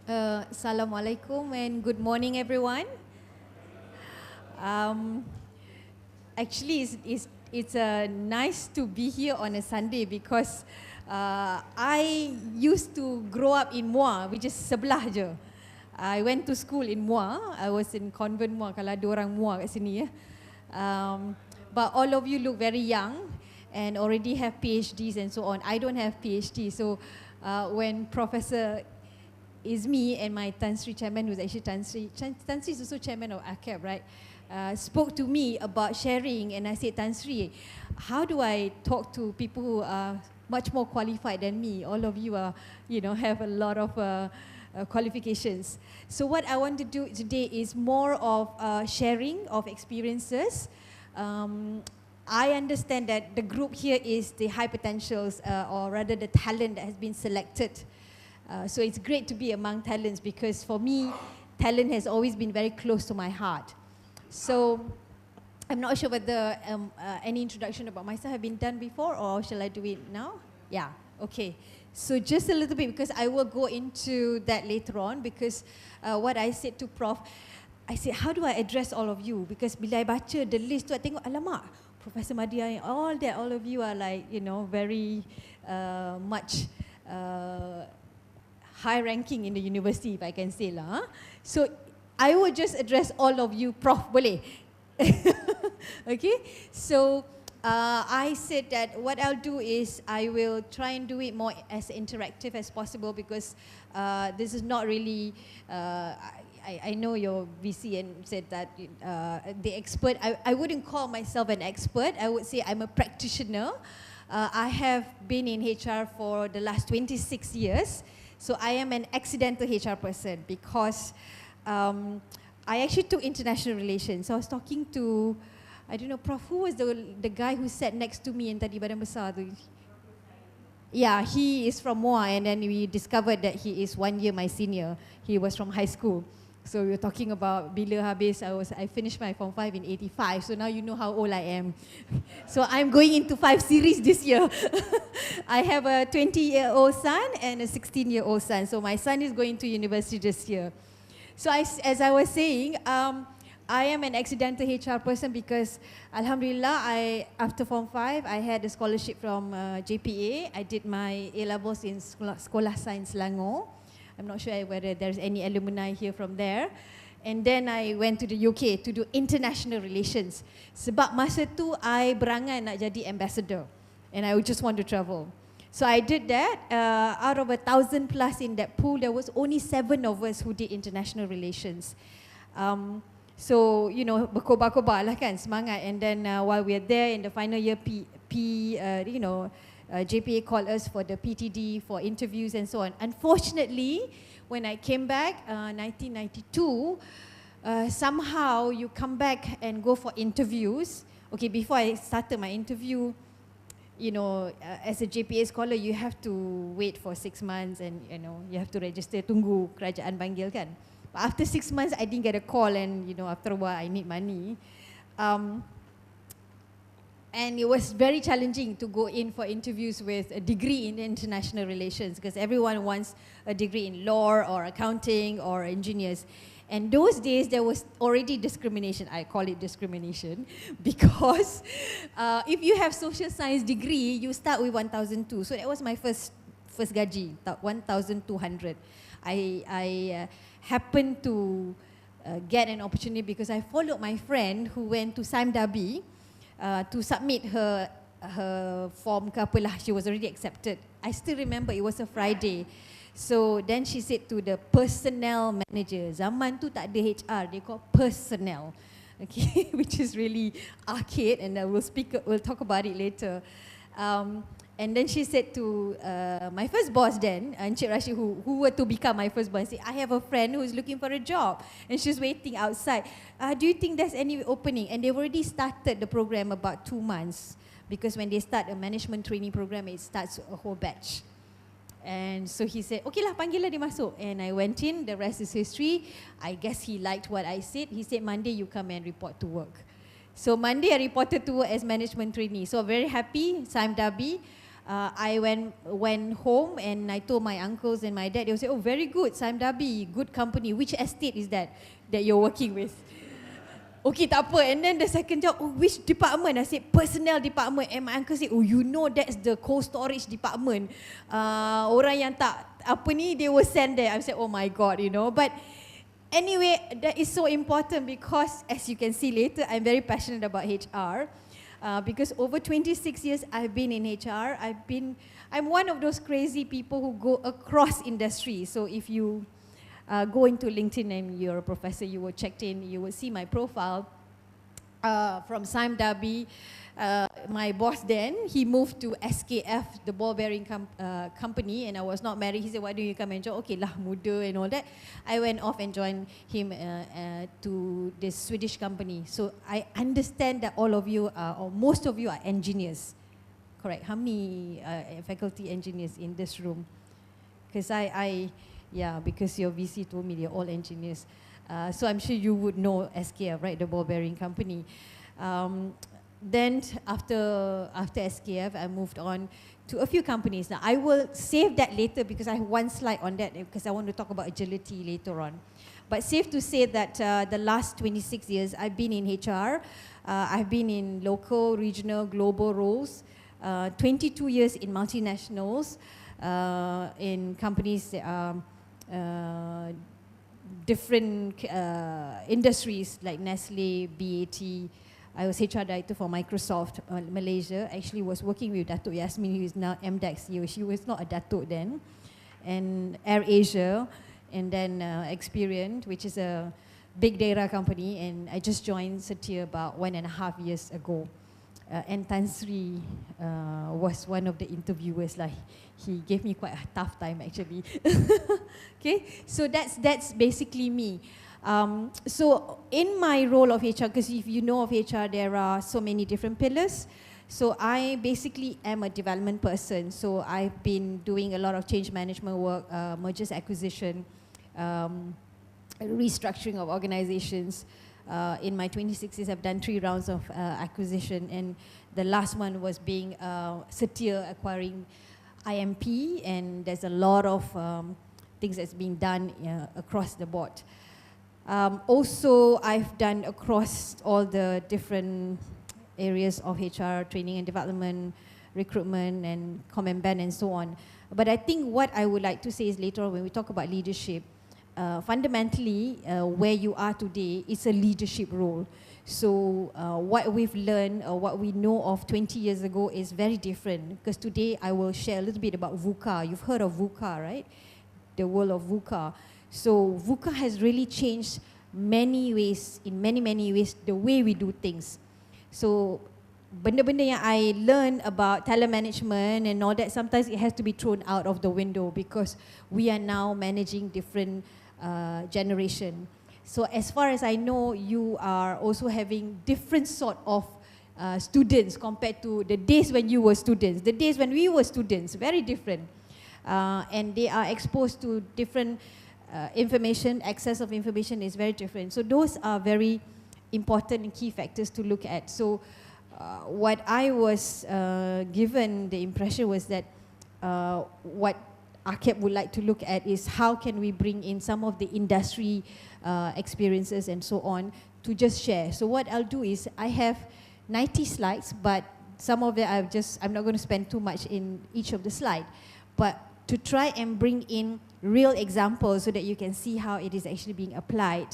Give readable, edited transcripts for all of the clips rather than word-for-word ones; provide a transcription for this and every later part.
Assalamualaikum and good morning, everyone. Um, Actually, it's nice to be here on a Sunday because I used to grow up in Muar, which is sebelah je. I went to school in Muar. I was in convent Muar. Kalau ada orang Muar kat sini ya. But all of you look very young and already have PhDs and so on. I don't have PhD, so when Professor Izmi and my Tan Sri chairman, who's actually Tan Sri is also chairman of AKEPT, right? Spoke to me about sharing, and I said, Tan Sri, how do I talk to people who are much more qualified than me? All of you are, have a lot of qualifications. So what I want to do today is more of sharing of experiences. I understand that the group here is the high potentials, or rather the talent that has been selected. So it's great to be among talents because for me, talent has always been very close to my heart. So I'm not sure whether any introduction about myself have been done before, or shall I do it now? Yeah, okay. So just a little bit, because I will go into that later on, because what I said to Prof, I said, how do I address all of you? Because bila I baca the list tu, I tengok, alamak, Professor Madia, all of you are like, very much high ranking in the university, if I can say lah. So I will just address all of you, Prof, boleh? Okay, so I said that what I'll do is I will try and do it more as interactive as possible, because this is not really, I know your VC and said that the expert, I wouldn't call myself an expert, I would say I'm a practitioner. I have been in HR for the last 26 years. So I am an accidental HR person because I actually took international relations. So I was talking to, I don't know, Prof, who was the guy who sat next to me in tadi badan besar tu? Yeah, he is from Muar, and then we discovered that he is 1 year my senior. He was from high school. So we were talking about bila habis, I finished my Form 5 in 85, so now you know how old I am. So I'm going into 5 series this year. I have a 20-year-old son and a 16-year-old son, so my son is going to university this year. So as I was saying, I am an accidental HR person because Alhamdulillah, after Form 5, I had a scholarship from JPA. I did my A-levels in Sekolah Sains Selangor. I'm not sure whether there's any alumni here from there. And then I went to the UK to do international relations. Sebab masa tu I berangan nak jadi ambassador, and I would just want to travel. So I did that. Out of 1,000 plus in that pool, there was only 7 of us who did international relations. So berkobar-kobar lah kan, semangat. And then while we are there in the final year, JPA called us for the PTD, for interviews and so on. Unfortunately, when I came back, 1992, somehow you come back and go for interviews. Okay, before I started my interview, as a JPA scholar, you have to wait for 6 months and you have to register, tunggu kerajaan panggil kan. But after 6 months, I didn't get a call, and after a while, I need money. And it was very challenging to go in for interviews with a degree in international relations, because everyone wants a degree in law or accounting or engineers. And those days there was already discrimination. I call it discrimination because if you have social science degree, you start with 1,200. So that was my first gaji, 1,200. I happened to get an opportunity because I followed my friend who went to Sime Darby to submit her form ke apalah. She was already accepted. I still remember it was a Friday. So then she said to the personnel manager, zaman tu tak ada HR, they call personnel, okay, which is really archaic, and we'll talk about it later. And then she said to my first boss then, Encik Rashid, who were to become my first boss, said, I have a friend who is looking for a job and she's waiting outside. Do you think there's any opening? And they've already started the program about 2 months, because when they start a management training program, it starts a whole batch. And so he said, okay lah, panggil lah dia masuk. And I went in, the rest is history. I guess he liked what I said. He said, Monday you come and report to work. So Monday I reported to work as management trainee. So very happy, Sime Darby. I went home and I told my uncles and my dad. They would say, oh, very good, Sime Darby, good company. Which estate is that you're working with? Okay, tak apa. And then the second job, oh, which department? I said, personnel department. And my uncle said, oh, you know that's the cold storage department. Orang yang tak, apa ni, they will send there. I said, oh my God, you know. But anyway, that is so important because as you can see later, I'm very passionate about HR. Because over 26 years I've been in HR. I'm one of those crazy people who go across industries. So if you go into LinkedIn and you're a professor, you will check in, you will see my profile from Sime Darby. My boss then, he moved to SKF, the ball bearing company, and I was not married. He said, why don't you come and join? Okay lah, muda and all that. I went off and joined him to this Swedish company. So I understand that all of you are, or most of you are engineers. Correct. How many faculty engineers in this room? Because yeah, because your VC told me they're all engineers. So I'm sure you would know SKF, right? The ball bearing company. Then after SKF, I moved on to a few companies. Now I will save that later because I have one slide on that because I want to talk about agility later on. But safe to say that the last 26 years I've been in HR. I've been in local, regional, global roles. 22 years in multinationals, in companies that are different industries like Nestle, BAT. I was HR director for Microsoft Malaysia. Actually was working with Datuk Yasmin, who is now MDAX CEO. She was not a Datuk then. And Air Asia, and then Experian, which is a big data company. And I just joined Setia about 1.5 years ago. And Tan Sri was one of the interviewers. Like, he gave me quite a tough time actually. Okay, so that's basically me. So in my role of HR, because if you know of HR, there are so many different pillars. So I basically am a development person. So I've been doing a lot of change management work, mergers, acquisition, restructuring of organizations. In my 26 years, I've done 3 rounds of acquisition, and the last one was being Setia acquiring IMP, and there's a lot of things that's being done across the board. Also, I've done across all the different areas of HR, training and development, recruitment, and comment ban, and so on. But I think what I would like to say is later on when we talk about leadership, fundamentally, where you are today is a leadership role. So what we've learned, or what we know of 20 years ago is very different. Because today I will share a little bit about VUCA. You've heard of VUCA, right? The world of VUCA. So VUCA has really changed many ways, in many ways, the way we do things. So benda-benda yang I learned about talent management and all that, sometimes it has to be thrown out of the window because we are now managing different generation. So as far as I know, you are also having different sort of students compared to the days when you were students. The days when we were students, very different. And they are exposed to different information, access of information is very different. So those are very important and key factors to look at. So what I was given the impression was that what AKEPT would like to look at is how can we bring in some of the industry experiences and so on to just share. So what I'll do is I have 90 slides, but some of it I'm not going to spend too much in each of the slide, but to try and bring in real examples so that you can see how it is actually being applied.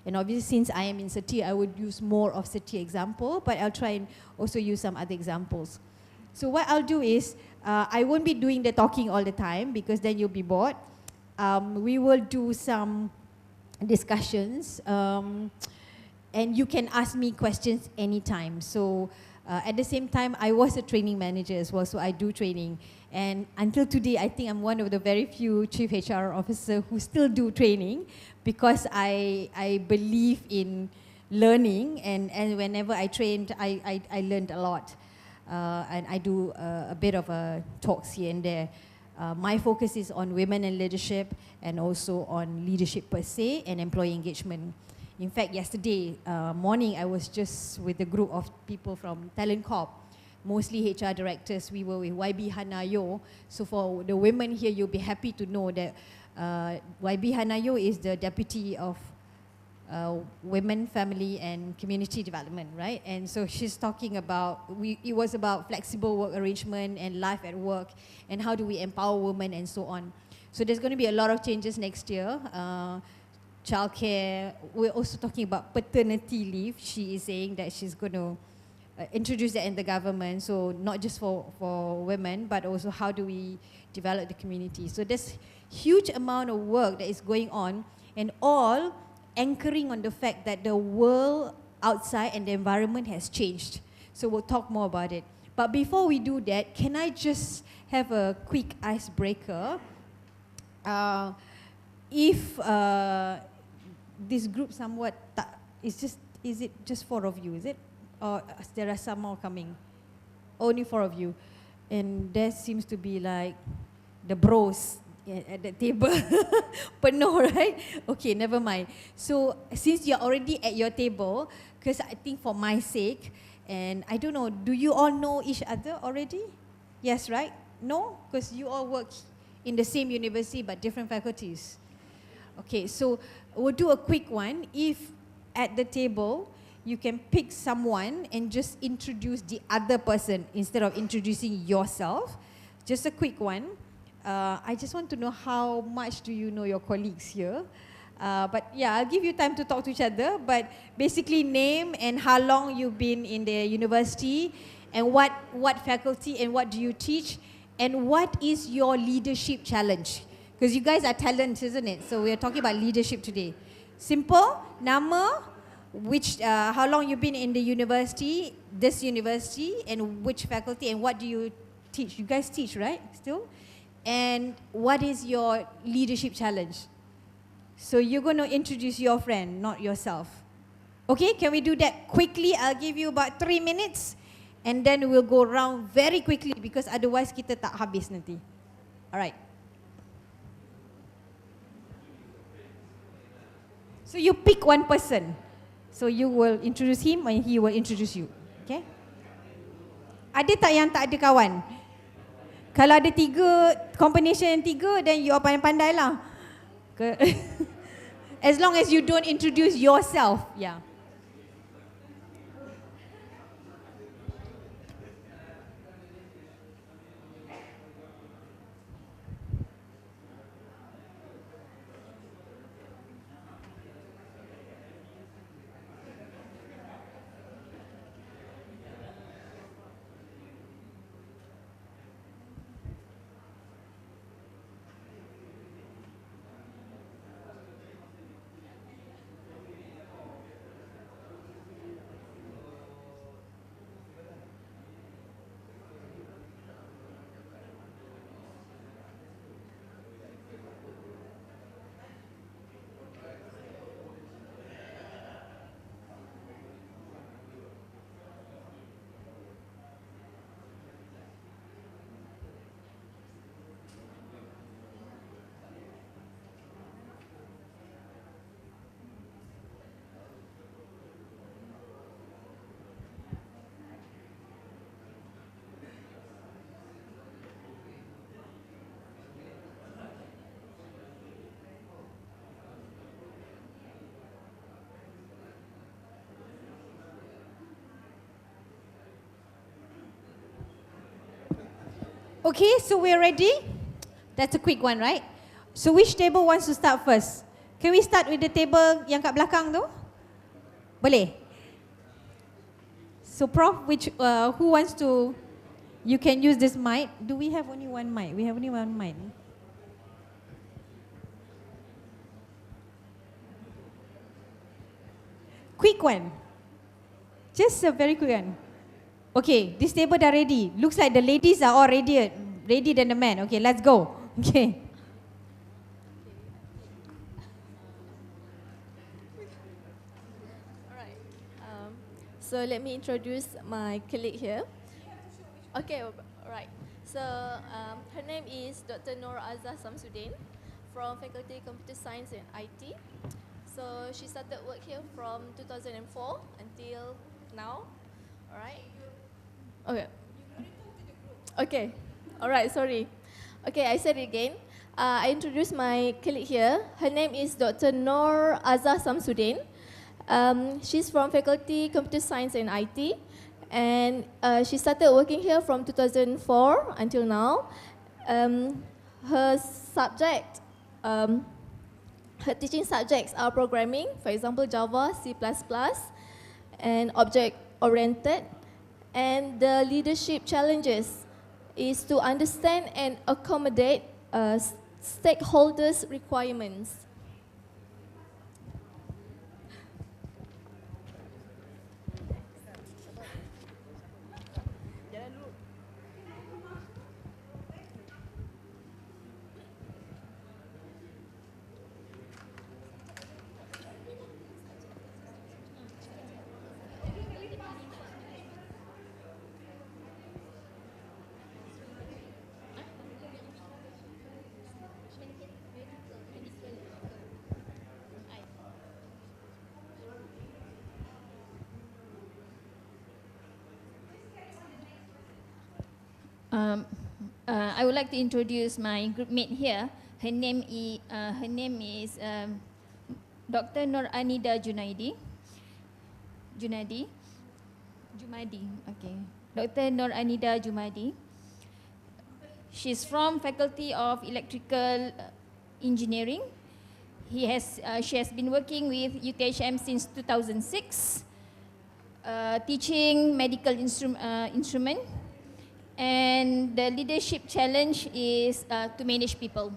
And obviously, since I am in Setia, I would use more of Setia example, but I'll try and also use some other examples. So what I'll do is, I won't be doing the talking all the time because then you'll be bored. We will do some discussions, and you can ask me questions anytime. So at the same time, I was a training manager as well, so I do training. And until today, I think I'm one of the very few chief HR officers who still do training because I believe in learning, and whenever I trained, I learned a lot. And I do a bit of talks here and there. My focus is on women and leadership, and also on leadership per se and employee engagement. In fact, yesterday morning, I was just with a group of people from Talent Corp mostly HR directors. We were with YB Hanayo. So for the women here, you'll be happy to know that YB Hanayo is the Deputy of Women, Family and Community Development, right? And so she's talking about, it was about flexible work arrangement and life at work and how do we empower women and so on. So there's going to be a lot of changes next year. Childcare, we're also talking about paternity leave. She is saying that she's going to introduce that in the government, so not just for women, but also how do we develop the community. So there's huge amount of work that is going on, and all anchoring on the fact that the world outside and the environment has changed. So we'll talk more about it. But before we do that, can I just have a quick icebreaker? If this group somewhat, is it just 4 of you, is it? Or there are some more coming? Only 4 of you. And there seems to be like the bros at the table. Penuh, right? Okay, never mind. So since you're already at your table, because I think for my sake, and I don't know, do you all know each other already? Yes, right? No? Because you all work in the same university but different faculties. Okay, so we'll do a quick one. If at the table, you can pick someone and just introduce the other person instead of introducing yourself. Just a quick one. I just want to know how much do you know your colleagues here. But yeah, I'll give you time to talk to each other. But basically name and how long you've been in the university and what faculty and what do you teach and what is your leadership challenge. Because you guys are talents, isn't it? So we're talking about leadership today. Simple, nama, how long you've been in the university, this university, and which faculty, and what do you teach? You guys teach, right, still? And what is your leadership challenge? So you're going to introduce your friend, not yourself. Okay, can we do that quickly? I'll give you about 3 minutes, and then we'll go around very quickly because otherwise kita tak habis nanti. All right. So you pick one person. So you will introduce him and he will introduce you. Okay? Ada tak yang tak ada kawan? Kalau ada 3, combination yang 3, then you all pandai-pandai lah. As long as you don't introduce yourself. Yeah. Okay, so we're ready. That's a quick one, right? So which table wants to start first? Can we start with the table yang kat belakang tu? Boleh? So Prof, who wants to, you can use this mic. Do we have only one mic? We have only one mic. Quick one. Just a very quick one. Okay, this table dah ready. Looks like the ladies are all ready than the men. Okay, let's go. Okay. Alright. So let me introduce my colleague here. Okay, alright. So her name is Dr. Nur Azza Samsudin from Faculty Computer Science and IT. So she started work here from 2004 until now. Alright. Okay. Okay, all right, sorry. Okay, I said it again. I introduce my colleague here. Her name is Dr. Noor Azah Samsudin. She's from Faculty Computer Science and IT, and she started working here from 2004 until now. Her subject, her teaching subjects are programming, for example, Java, C++, and object-oriented. And the leadership challenges is to understand and accommodate stakeholders' requirements. I would like to introduce my group mate here. Her name is Dr. Nur Anida Junaidi. Okay. Dr. Nur Anida Jumaidi. She's from Faculty of Electrical Engineering. She has been working with UTHM since 2006, teaching medical instrument. And the leadership challenge is to manage people.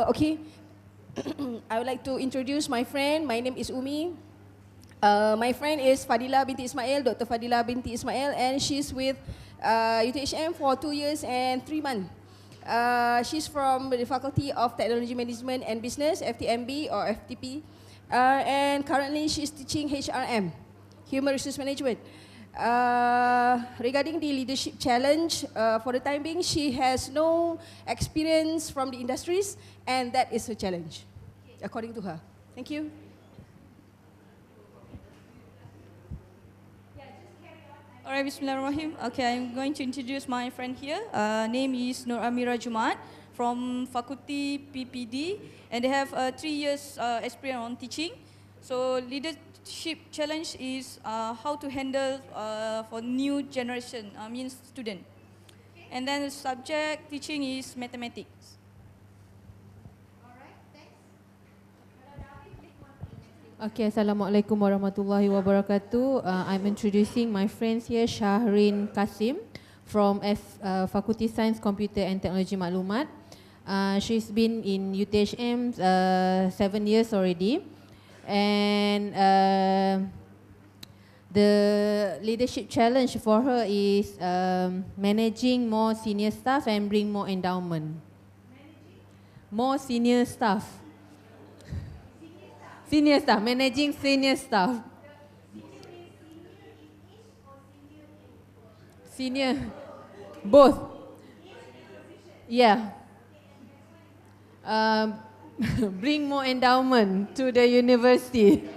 Okay, I would like to introduce my friend. My name is Umi. My friend is Fadila binti Ismail, Dr. Fadila binti Ismail, and she's with UTHM for 2 years and 3 months. She's from the Faculty of Technology Management and Business, FTMB or FTP, and currently she's teaching HRM. Human Resource Management. Regarding the leadership challenge, for the time being, she has no experience from the industries, and that is a challenge, according to her. Thank you. All right, Bismillahirrahmanirrahim. Okay, I'm going to introduce my friend here. Name is Nur Amira Jumat from Faculty PPD, and they have 3 years experience on teaching. So leadership challenge is how to handle for new generation, means student. And then the subject teaching is mathematics. Okay, Assalamualaikum warahmatullahi wabarakatuh. I'm introducing my friends here, Shahrin Kasim from Faculty Science, Computer and Technology Maklumat. She's been in UTHM 7 years already. And the leadership challenge for her is managing more senior staff and bring more endowment. More senior staff. Senior staff, managing senior staff. Senior, both. Yeah. Bring more endowment to the university.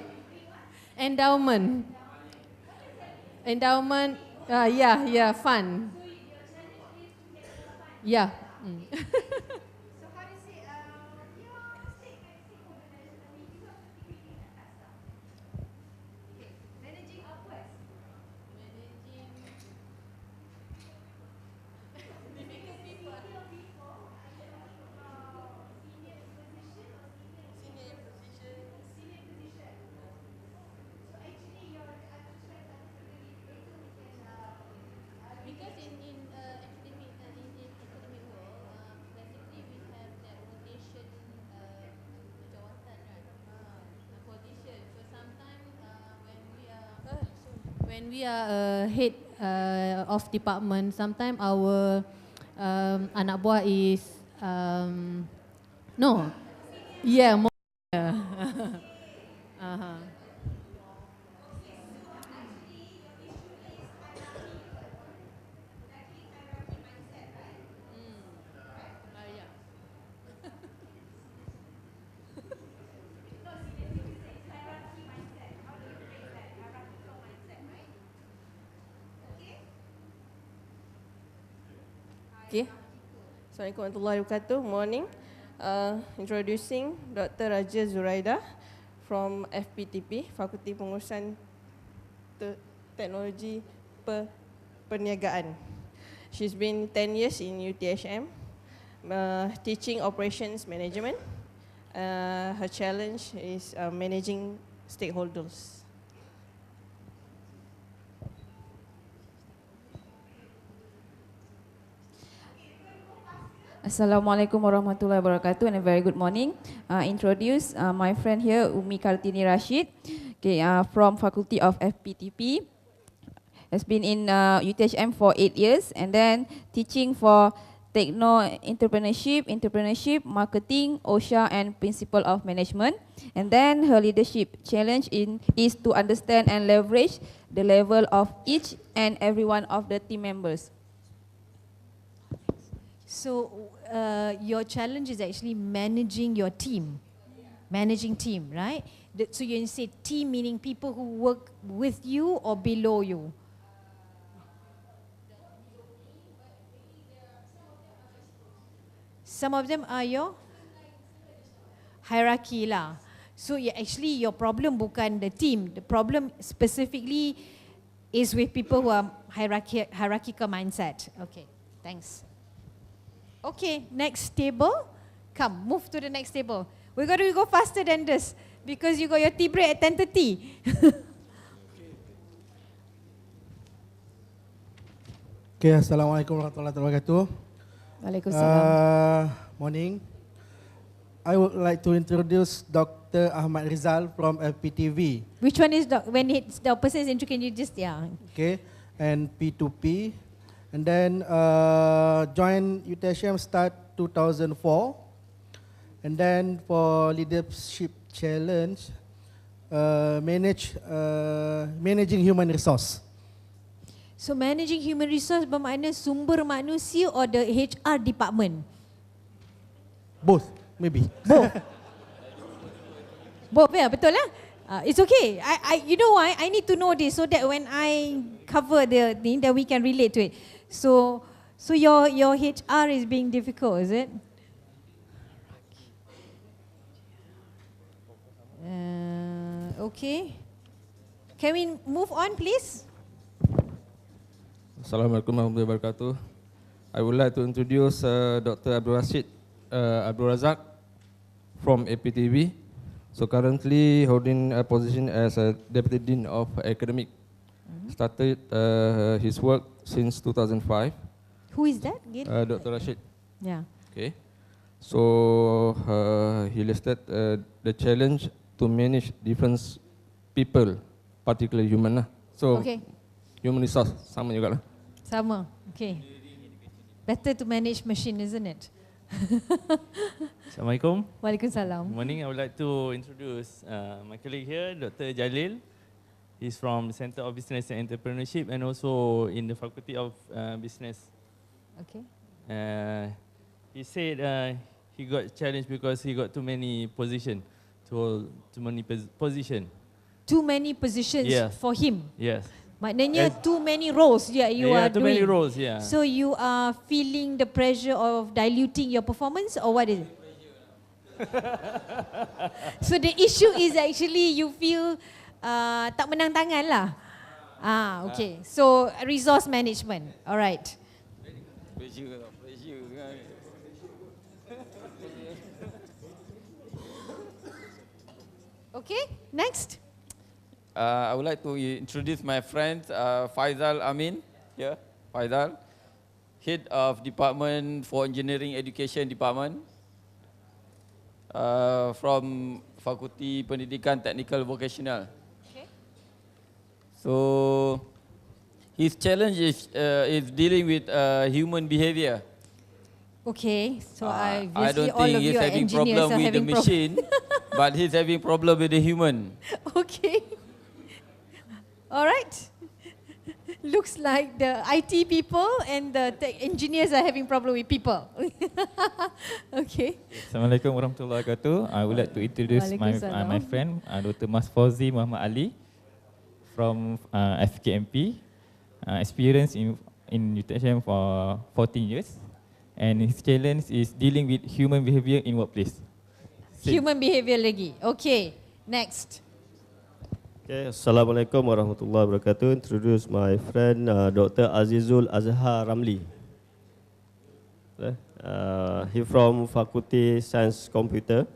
Endowment. Endowment, yeah, fun. Yeah. When we are head of department, sometimes our anak buah is no, yeah, more. Okay. Assalamualaikum warahmatullahi wabarakatuh. Morning. Introducing Dr. Raja Zuraida from FPTP, Fakulti Pengurusan Teknologi Perniagaan. She's been 10 years in UTHM, teaching operations management. Her challenge is managing stakeholders. Assalamualaikum warahmatullahi wabarakatuh and a very good morning. Introduce my friend here, Umi Kartini Rashid, okay, from Faculty of FPTP. Has been in UTHM for 8 years and then teaching for entrepreneurship, marketing, OSHA and principle of management. And then her leadership challenge is to understand and leverage the level of each and every one of the team members. So your challenge is actually managing your team, managing team, right? So you say team meaning people who work with you or below you? Some of them are your hierarchy lah. So actually your problem bukan the team. The problem specifically is with people who are hierarchical mindset. Okay, thanks. Okay, next table. Come, move to the next table. We got to go faster than this because you got your tea break at 10:30. Okay, Assalamualaikum warahmatullahi wabarakatuh. Waalaikumsalam. Morning. I would like to introduce Dr. Ahmad Rizal from FPTV. Which one is when it's the person is introduced? Can you just Okay, and P2P. And then join UTHM start 2004. And then for leadership challenge, managing human resource. So managing human resource bermakna sumber manusia or the HR department? Both, maybe. Both. Both, yeah, betul lah. It's okay. You know why? I need to know this so that when I cover the thing, that we can relate to it. So your HR is being difficult, is it? Okay. Can we move on, please? Assalamualaikum warahmatullahi wabarakatuh. I would like to introduce Dr. Abdul Razak from APTV. So currently holding a position as a Deputy Dean of Academic. Started his work since 2005. Who is that again? Dr. Rashid. Yeah. Okay. So he listed the challenge to manage different people, particularly human lah. So okay. Human resource sama juga lah. Sama. Okay. Better to manage machine, isn't it? Assalamualaikum. Waalaikumsalam. Good morning. I would like to introduce my colleague here, Dr. Jalil. He's from the Center of Business and Entrepreneurship and also in the Faculty of Business. Okay. He said he got challenged because he got too many positions. Too many positions. Too many positions for him. Yes. Maknanya too many roles you are doing. Too many roles, yeah. So you are feeling the pressure of diluting your performance or what is it? So the issue is actually you feel tak menang tangan lah. Okay. So resource management. Alright. Okay, next. I would like to introduce my friend Faizal Amin. Here, Faizal, Head of Department for Engineering Education Department from Fakulti Pendidikan Technical Vocational. Okay. So his challenge is dealing with human behavior. Okay, so I obviously don't all think of he's you are having engineers problem are with the having machine, but he's having problem with the human. Okay. All right. Looks like the IT people and the tech engineers are having problem with people. Okay. Assalamualaikum warahmatullahi wabarakatuh. I would like to introduce my friend, Dr. Mas Fauzi Muhammad Ali from FKMP. Experience in UTHM for 14 years. And his challenge is dealing with human behavior in workplace. Human behavior lagi. Okay, next. Okay, Assalamualaikum warahmatullahi wabarakatuh. Introduce my friend Dr. Azizul Azhar Ramli. He from Faculty Science Computer.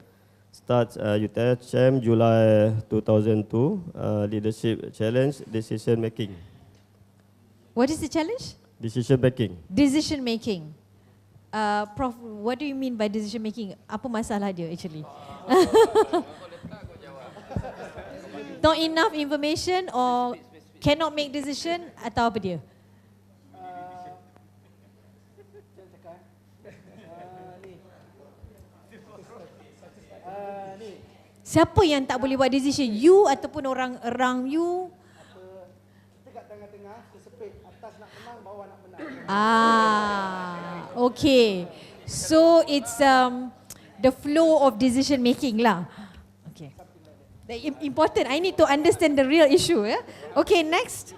Starts UTHM July 2002. Leadership challenge, decision making. What is the challenge? Decision making. Decision making. Prof, what do you mean by decision making? Apa masalah dia actually? Not enough information or cannot make decision atau apa dia? Siapa yang tak boleh buat decision? You ataupun orang around you? Okay. So it's the flow of decision making lah. Okay. Important. I need to understand the real issue. Yeah. Okay. Next.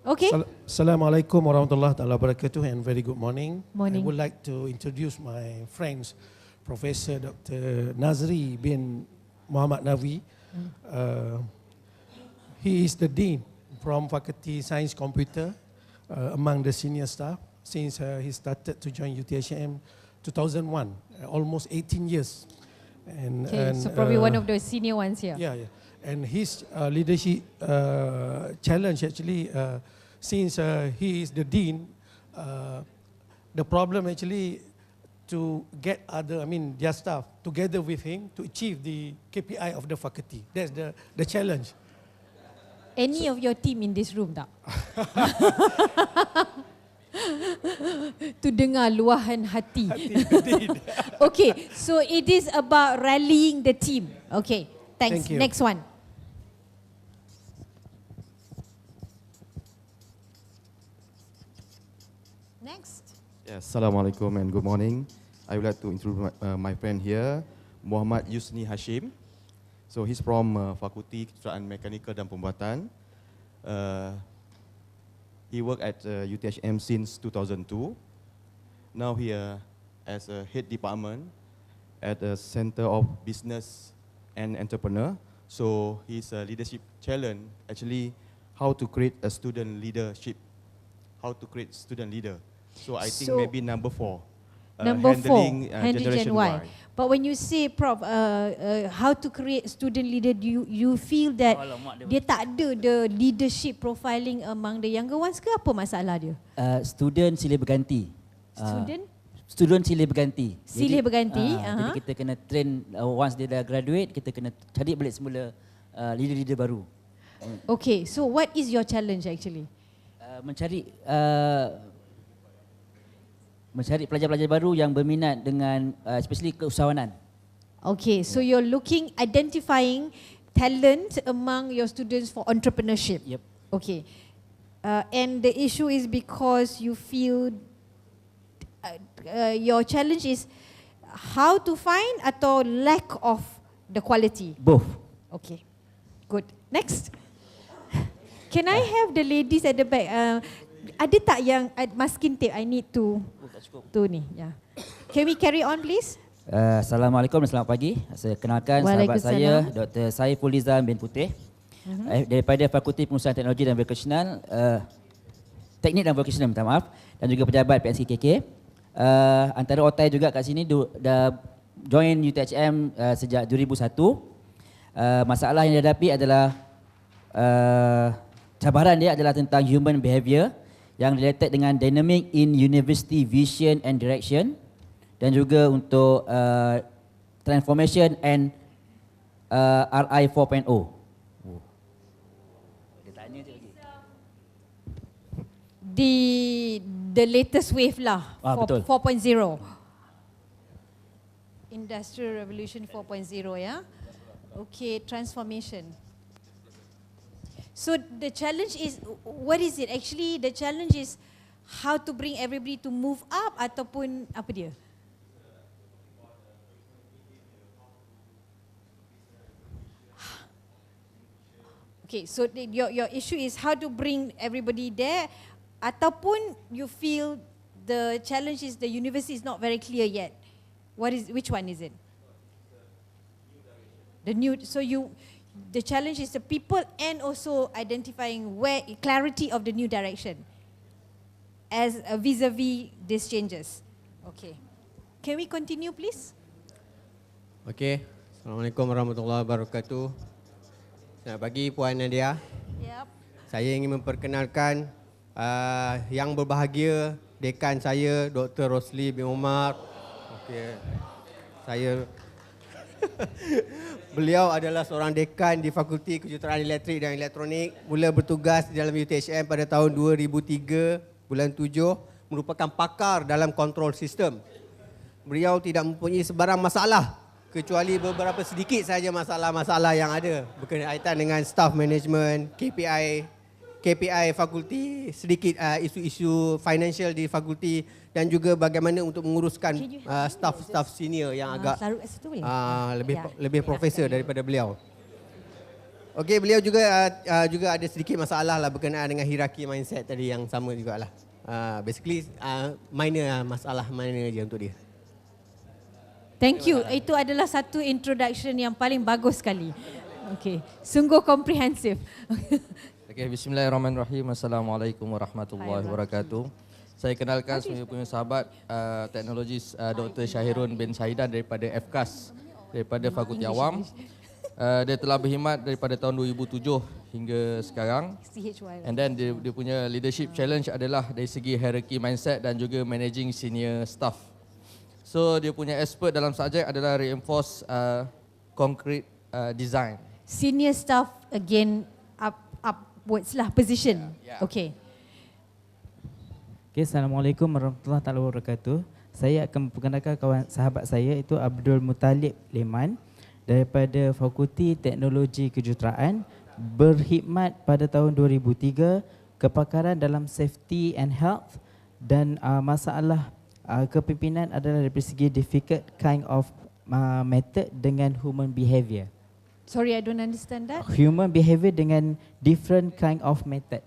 Okay. Assalamualaikum warahmatullahi wabarakatuh and very good morning. Morning. I would like to introduce my friends, Professor Dr. Nazri bin Muhammad Navi. He is the Dean from Faculty Science Computer among the senior staff since he started to join UTHM 2001, almost 18 years. And so probably one of the senior ones here. Yeah. And his leadership challenge actually, since he is the Dean, the problem actually to get their staff together with him to achieve the KPI of the faculty. That's the challenge. Any of your team in this room tak? To dengar luahan hati. Okay, so it is about rallying the team. Okay, thanks. Thank you. Next one. Next. Yes, Assalamualaikum and good morning. I would like to introduce my friend here, Muhammad Yusni Hashim. So he's from Fakulti Kecerdasan Mekanikal dan Pembuatan. He worked at UTHM since 2002. Now here as a head department at the Center of Business and Entrepreneur. So his leadership challenge actually how to create a student leadership, how to create student leader. So I think maybe number 4. Number 4, handling Generation Y. But when you say, Prof, how to create student leader, you feel that dia tak ada the leadership profiling among the younger ones ke apa masalah dia? Student silih berganti. Student silih berganti. Silih berganti. Jadi kita kena train, once dia dah graduate, kita kena cari balik semula leader-leader baru. Okay, so what is your challenge actually? Mencari pelajar-pelajar baru yang berminat dengan especially keusahawanan. Okay, so you're identifying talent among your students for entrepreneurship. Yep. Okay. And the issue is because you feel your challenge is how to find atau lack of the quality? Both. Okay, good. Next. Can I have the ladies at the back? Ada tak yang masking tape? I need to ni. Yeah. Can we carry on please? Assalamualaikum dan selamat pagi. Saya kenalkan sahabat saya Dr. Saiful Lizan bin Putih daripada Fakulti Pengurusan Teknologi dan Vocational, Teknik dan Vocational, minta maaf, dan juga pejabat PNCKK. Antara otai juga kat sini dah join UTHM sejak 2001. Masalah yang dihadapi adalah cabaran dia adalah tentang human behavior yang related dengan dynamic in university vision and direction, dan juga untuk transformation and RI 4.0. The latest wave lah, 4.0. Industrial Revolution 4.0 ya. Okay, transformation. So the challenge is, what is it? Actually the challenge is how to bring everybody to move up ataupun apa dia? Okay, so your issue is how to bring everybody there, ataupun you feel the challenge is the university is not very clear yet. Which one is it? The challenge is the people and also identifying clarity of the new direction as vis-a-vis these changes. Okay. Can we continue please? Okay. Assalamualaikum warahmatullahi wabarakatuh. Selamat pagi Puan Nadia. Yep. Saya ingin memperkenalkan yang berbahagia dekan saya Dr. Rosli bin Umar. Okay. Beliau adalah seorang dekan di Fakulti Kejuruteraan Elektrik dan Elektronik. Mula bertugas di dalam UTHM pada tahun 2003 bulan 7, merupakan pakar dalam kontrol sistem. Beliau tidak mempunyai sebarang masalah kecuali beberapa sedikit saja masalah-masalah yang ada berkaitan dengan staff management, KPI fakulti, sedikit isu-isu financial di fakulti dan juga bagaimana untuk menguruskan staff senior yang agak lebih profesor daripada beliau. Okey, beliau juga ada sedikit masalah lah berkenaan dengan hierarki mindset tadi yang sama jugalah. Basically masalah minor je untuk dia. Thank you. Itu adalah satu introduction yang paling bagus sekali. Okay, sungguh komprehensif. Okay, bismillahirrahmanirrahim. Assalamualaikum warahmatullahi wabarakatuh. Saya kenalkan saya punya sahabat teknologis Dr. Syahirun bin Saidan daripada FKAS, daripada Fakulti Awam. Dia telah berkhidmat daripada tahun 2007 hingga sekarang. And then dia punya leadership challenge adalah dari segi hierarchy mindset dan juga managing senior staff. So dia punya expert dalam subjek adalah reinforce concrete design. Senior staff again upwards lah position. Yeah. Okay. Okay, Assalamualaikum warahmatullahi wabarakatuh. Saya akan memperkenalkan sahabat saya itu Abdul Muttalib Leman daripada Fakulti Teknologi Kejuruteraan, berkhidmat pada tahun 2003, kepakaran dalam safety and health dan masalah kepimpinan adalah dari segi difficult kind of method dengan human behavior. Sorry, I don't understand that. Human behavior dengan different kind of method.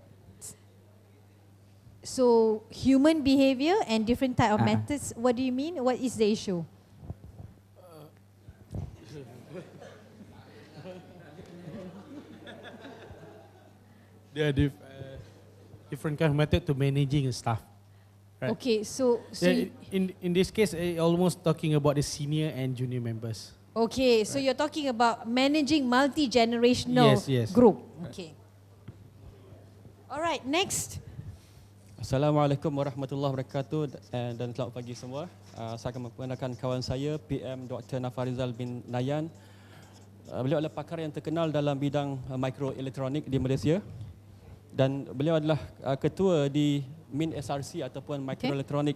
So human behavior and different type of methods. What do you mean? What is the issue? There are different kind of method to managing staff. Right. Okay, so in this case, almost talking about the senior and junior members. Okay, so you're talking about managing multi-generational group. Okay. All right, next. Assalamualaikum warahmatullahi wabarakatuh dan selamat pagi semua. Saya akan memperkenalkan kawan saya PM Dr. Nafarizal bin Nayan. Beliau adalah pakar yang terkenal dalam bidang mikroelektronik di Malaysia dan beliau adalah ketua di MIN SRC ataupun Microelectronic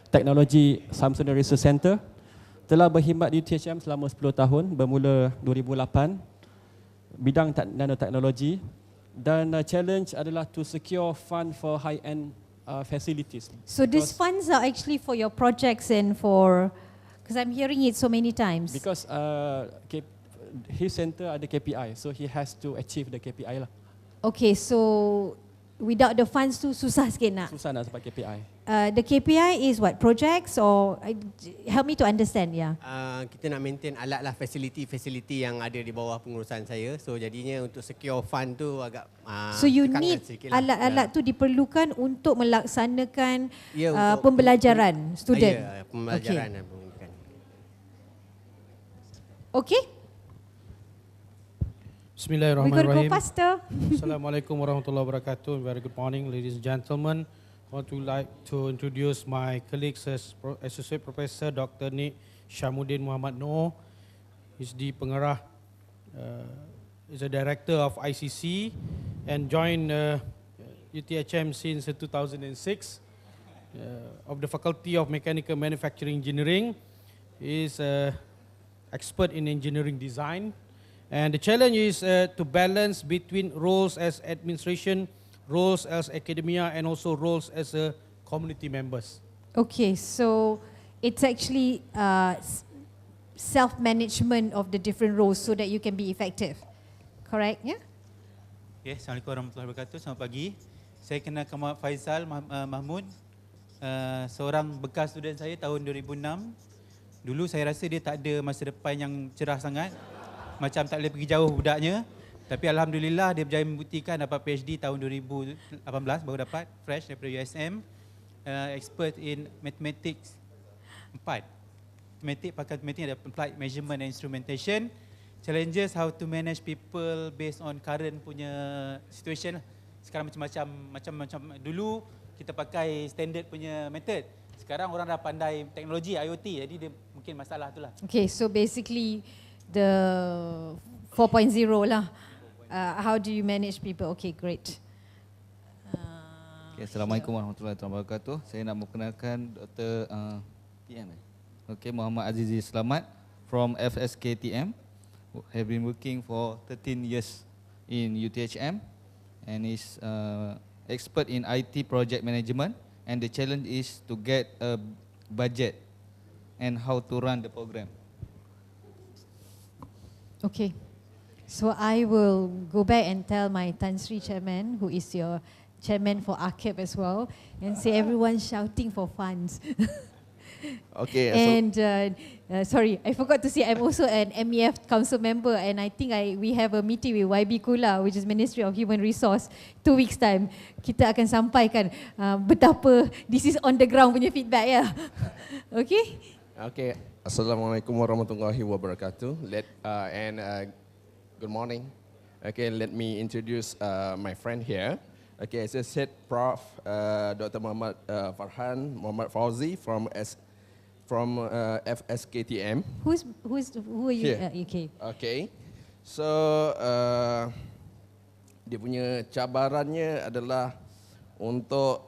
Technology Samsung Research Center. Telah berkhidmat di UTHM selama 10 tahun bermula 2008 bidang nanoteknologi dan challenge adalah to secure fund for high-end facilities. So these funds are actually for your projects and for, because I'm hearing it so many times. Because his center ada KPI, so he has to achieve the KPI lah. Okay, so without the funds tu susah sikit nak? Susah nak dapat KPI. The KPI is what? Projects or help me to understand, yeah. Kita nak maintain alat lah, facility yang ada di bawah pengurusan saya. So jadinya untuk secure fund tu agak so you need alat-alat tu diperlukan untuk melaksanakan pembelajaran student. Ya, pembelajaran dan pendidikan. Okay. Bismillahirrahmanirrahim. We could go faster. Assalamualaikum warahmatullahi wabarakatuh. Very good morning, ladies and gentlemen. I want to like to introduce my colleagues as Associate Professor Dr. Nik Syamuddin Muhammad Noor. He's the pengarah, is a director of ICC and joined UTHM since 2006 of the Faculty of Mechanical Manufacturing Engineering. He is expert in engineering design. And the challenge is to balance between roles as administration, roles as academia, and also roles as community members. Okay, so it's actually self-management of the different roles so that you can be effective. Correct, yeah? Okay, Assalamualaikum warahmatullahi wabarakatuh. Selamat pagi. Saya kenalkan Muhammad Faizal Mahmud, seorang bekas student saya tahun 2006. Dulu saya rasa dia tak ada masa depan yang cerah sangat. Macam tak boleh pergi jauh budaknya. Tapi Alhamdulillah dia berjaya membuktikan dapat PhD tahun 2018, baru dapat, fresh daripada USM. Expert in Mathematics 4. Pakar matematik ada Applied Measurement and Instrumentation. Challenges how to manage people based on current punya situation. Sekarang macam-macam. Dulu kita pakai standard punya method. Sekarang orang dah pandai teknologi IoT, jadi dia mungkin masalah tu lah. Okay, so basically the 4.0 lah. How do you manage people? Okay, great. Okay, Assalamualaikum warahmatullahi wabarakatuh. Saya nak memperkenalkan Dr. TM. Okay, Muhammad Azizi Selamat from FSKTM. Have been working for 13 years in UTHM and is expert in IT project management, and the challenge is to get a budget and how to run the program. Okay, so I will go back and tell my Tan Sri chairman, who is your chairman for AKEPT as well, and say everyone shouting for funds. Okay. And sorry, I forgot to say I'm also an MEF council member, and I think we have a meeting with YB Kula, which is Ministry of Human Resource, 2 weeks time. Kita akan sampaikan betapa this is on the ground punya feedback ya. Okay? Okay. Assalamualaikum warahmatullahi wabarakatuh. Good morning. Okay, let me introduce my friend here. Okay, as I said, Prof. Dr. Muhammad Muhammad Fauzi from FSKTM. Who are you? Okay. Okay. So dia punya cabarannya adalah untuk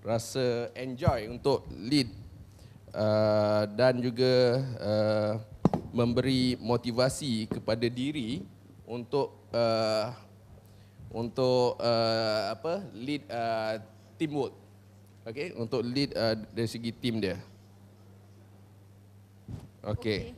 rasa enjoy untuk lead dan juga memberi motivasi kepada diri untuk lead teamwork. Okay, untuk lead dari segi tim dia. Okay.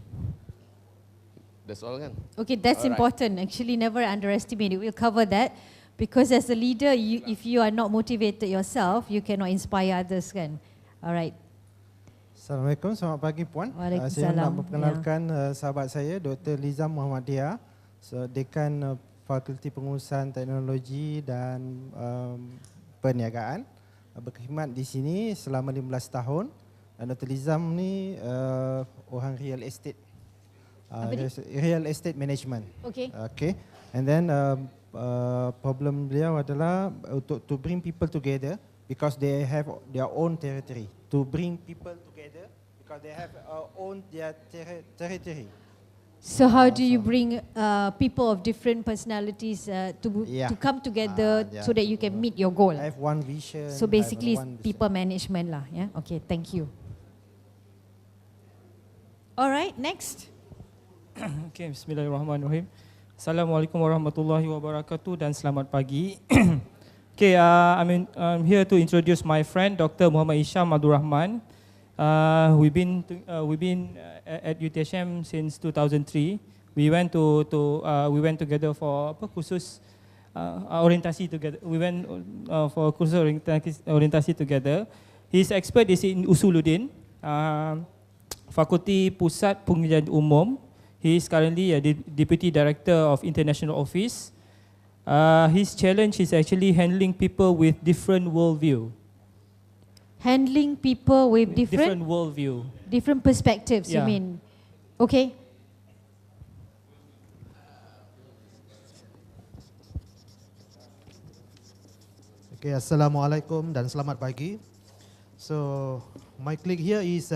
That's all kan? Okay, that's important. Actually, never underestimate it. We'll cover that because as a leader, if you are not motivated yourself, you cannot inspire others kan. Alright. Assalamualaikum, selamat pagi Puan. Saya nak memperkenalkan sahabat saya, Dr. Lizam Muhammadiyah, Dekan Fakulti Pengurusan Teknologi dan Perniagaan. Berkhidmat di sini selama 15 tahun. Dan Dr. Lizam ni orang real estate. Real estate management. Okay. Okay. And then problem beliau adalah untuk to bring people together because they have their own territory. To bring people together because they have their territory. So how do you bring people of different personalities to come together so that you can meet your goal? I have one vision. So basically people management lah, yeah. Okay, thank you. All right, next. Okay, Bismillahirrahmanirrahim. Assalamualaikum warahmatullahi wabarakatuh dan selamat pagi. Okay, I'm here to introduce my friend Dr. Muhammad Abdul Rahman. We've been at UTHM since 2003. We went together for kursus orientasi together. We went for kursus orientasi together. His expert is in Usuluddin, Fakulti Pusat Pengajian Umum. He is currently a Deputy Director of International Office. His challenge is actually handling people with different worldview. Handling people with different worldview. Different perspectives, you mean? Okay. Okay, Assalamualaikum dan selamat pagi. So, my colleague here is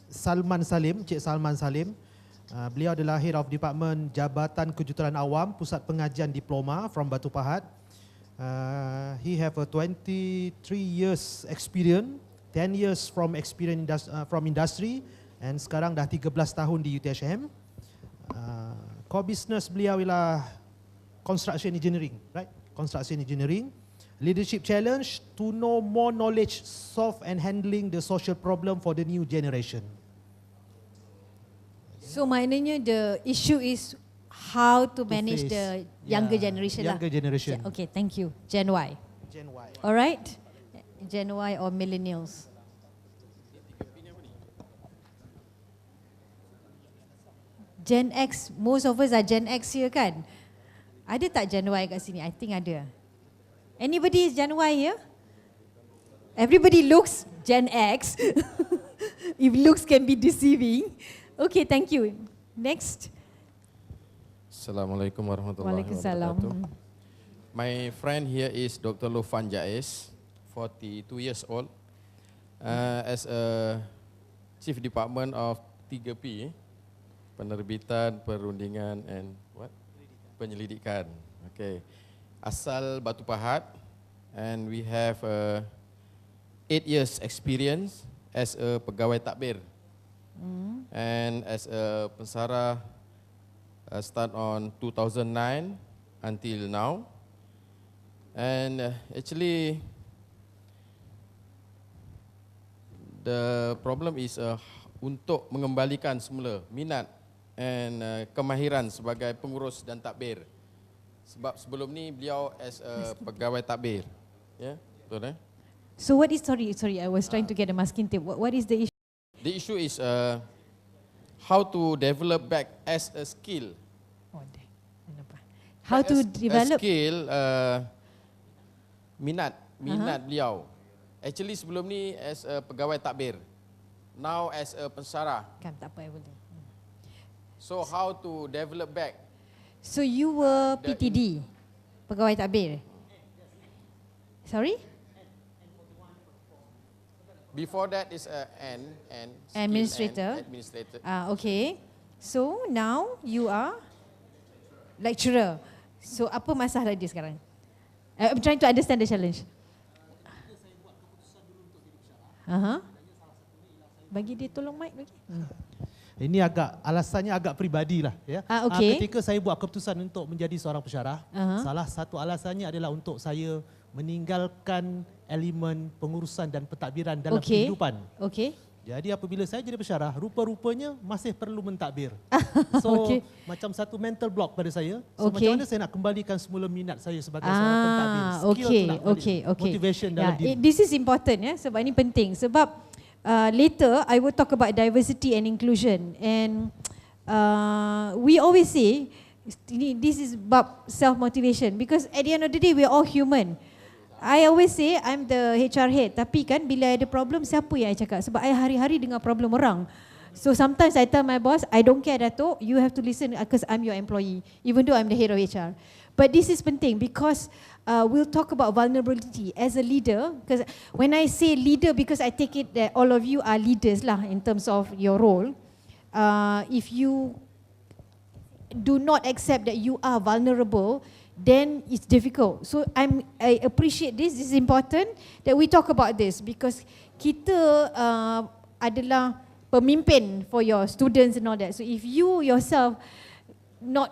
Salman Salim, Cik Salman Salim. Beliau adalah Head of Department Jabatan Kejuruteraan Awam, Pusat Pengajian Diploma from Batu Pahat. He have a 23 years experience, 10 years from industry, and sekarang dah 13 tahun di UTHM. Core business beliau ialah construction engineering, right? Construction engineering. Leadership challenge to know more knowledge, solve and handling the social problem for the new generation. So maknanya the issue is how to manage face, the younger generation lah. younger generation. Okay, thank you. Gen Y. Gen Y. Alright. Gen Y or millennials. Gen X, most of us are Gen X here kan? Ada tak Gen Y kat sini? I think ada. Anybody is Gen Y here? Everybody looks Gen X. If looks can be deceiving. Okay, thank you. Next. Assalamualaikum warahmatullahi wabarakatuh. My friend here is Dr. Lufan Jais, 42 years old, as a Chief Department of 3P, penerbitan, perundingan and what? Penyelidikan. Okay. Asal Batu Pahat, and we have 8 years experience as a pegawai takbir. And as a pensara start on 2009 until now. And actually the problem is untuk mengembalikan semula minat and kemahiran sebagai pengurus dan takbir. Sebab sebelum ni beliau as a pegawai takbir. Ya, betul eh? So what is, sorry, I was trying to get a masking tape. What is the issue? The issue is how to develop back as a skill. How to develop? A skill, minat beliau. Actually sebelum ni as a pegawai takbir. Now as a pensara. Kan tak apa, boleh. So how to develop back? So you were PTD, pegawai takbir. Sorry? Before that is administrator. Administrator. Okay. So now you are lecturer. So apa masalah dia sekarang? I'm trying to understand the challenge. Bagi dia tolong mic bagi. Ini alasannya agak peribadi lah ya. Okay. Ketika saya buat keputusan untuk menjadi seorang pensyarah, salah satu alasannya adalah untuk saya meninggalkan elemen pengurusan dan pentadbiran dalam kehidupan. Okay. Jadi apabila saya jadi pensyarah, rupa-rupanya masih perlu mentadbir. So macam satu mental block pada saya. So macam mana saya nak kembalikan semula minat saya sebagai seorang pentadbir. Motivation dalam diri. This is important ya, sebab ini penting. Sebab later I will talk about diversity and inclusion, and we always say this is about self-motivation, because at the end of the day we are all human. I always say I'm the HR head, tapi kan bila ada problem siapa yang I cakap, sebab I hari-hari dengar problem orang. So sometimes I tell my boss, I don't care Dato', you have to listen because I'm your employee, even though I'm the head of HR. But this is penting because we'll talk about vulnerability as a leader, because when I say leader, because I take it that all of you are leaders lah in terms of your role. If you do not accept that you are vulnerable, then it's difficult. So I appreciate this. This is important that we talk about this, because kita adalah pemimpin for your students and all that. So if you yourself not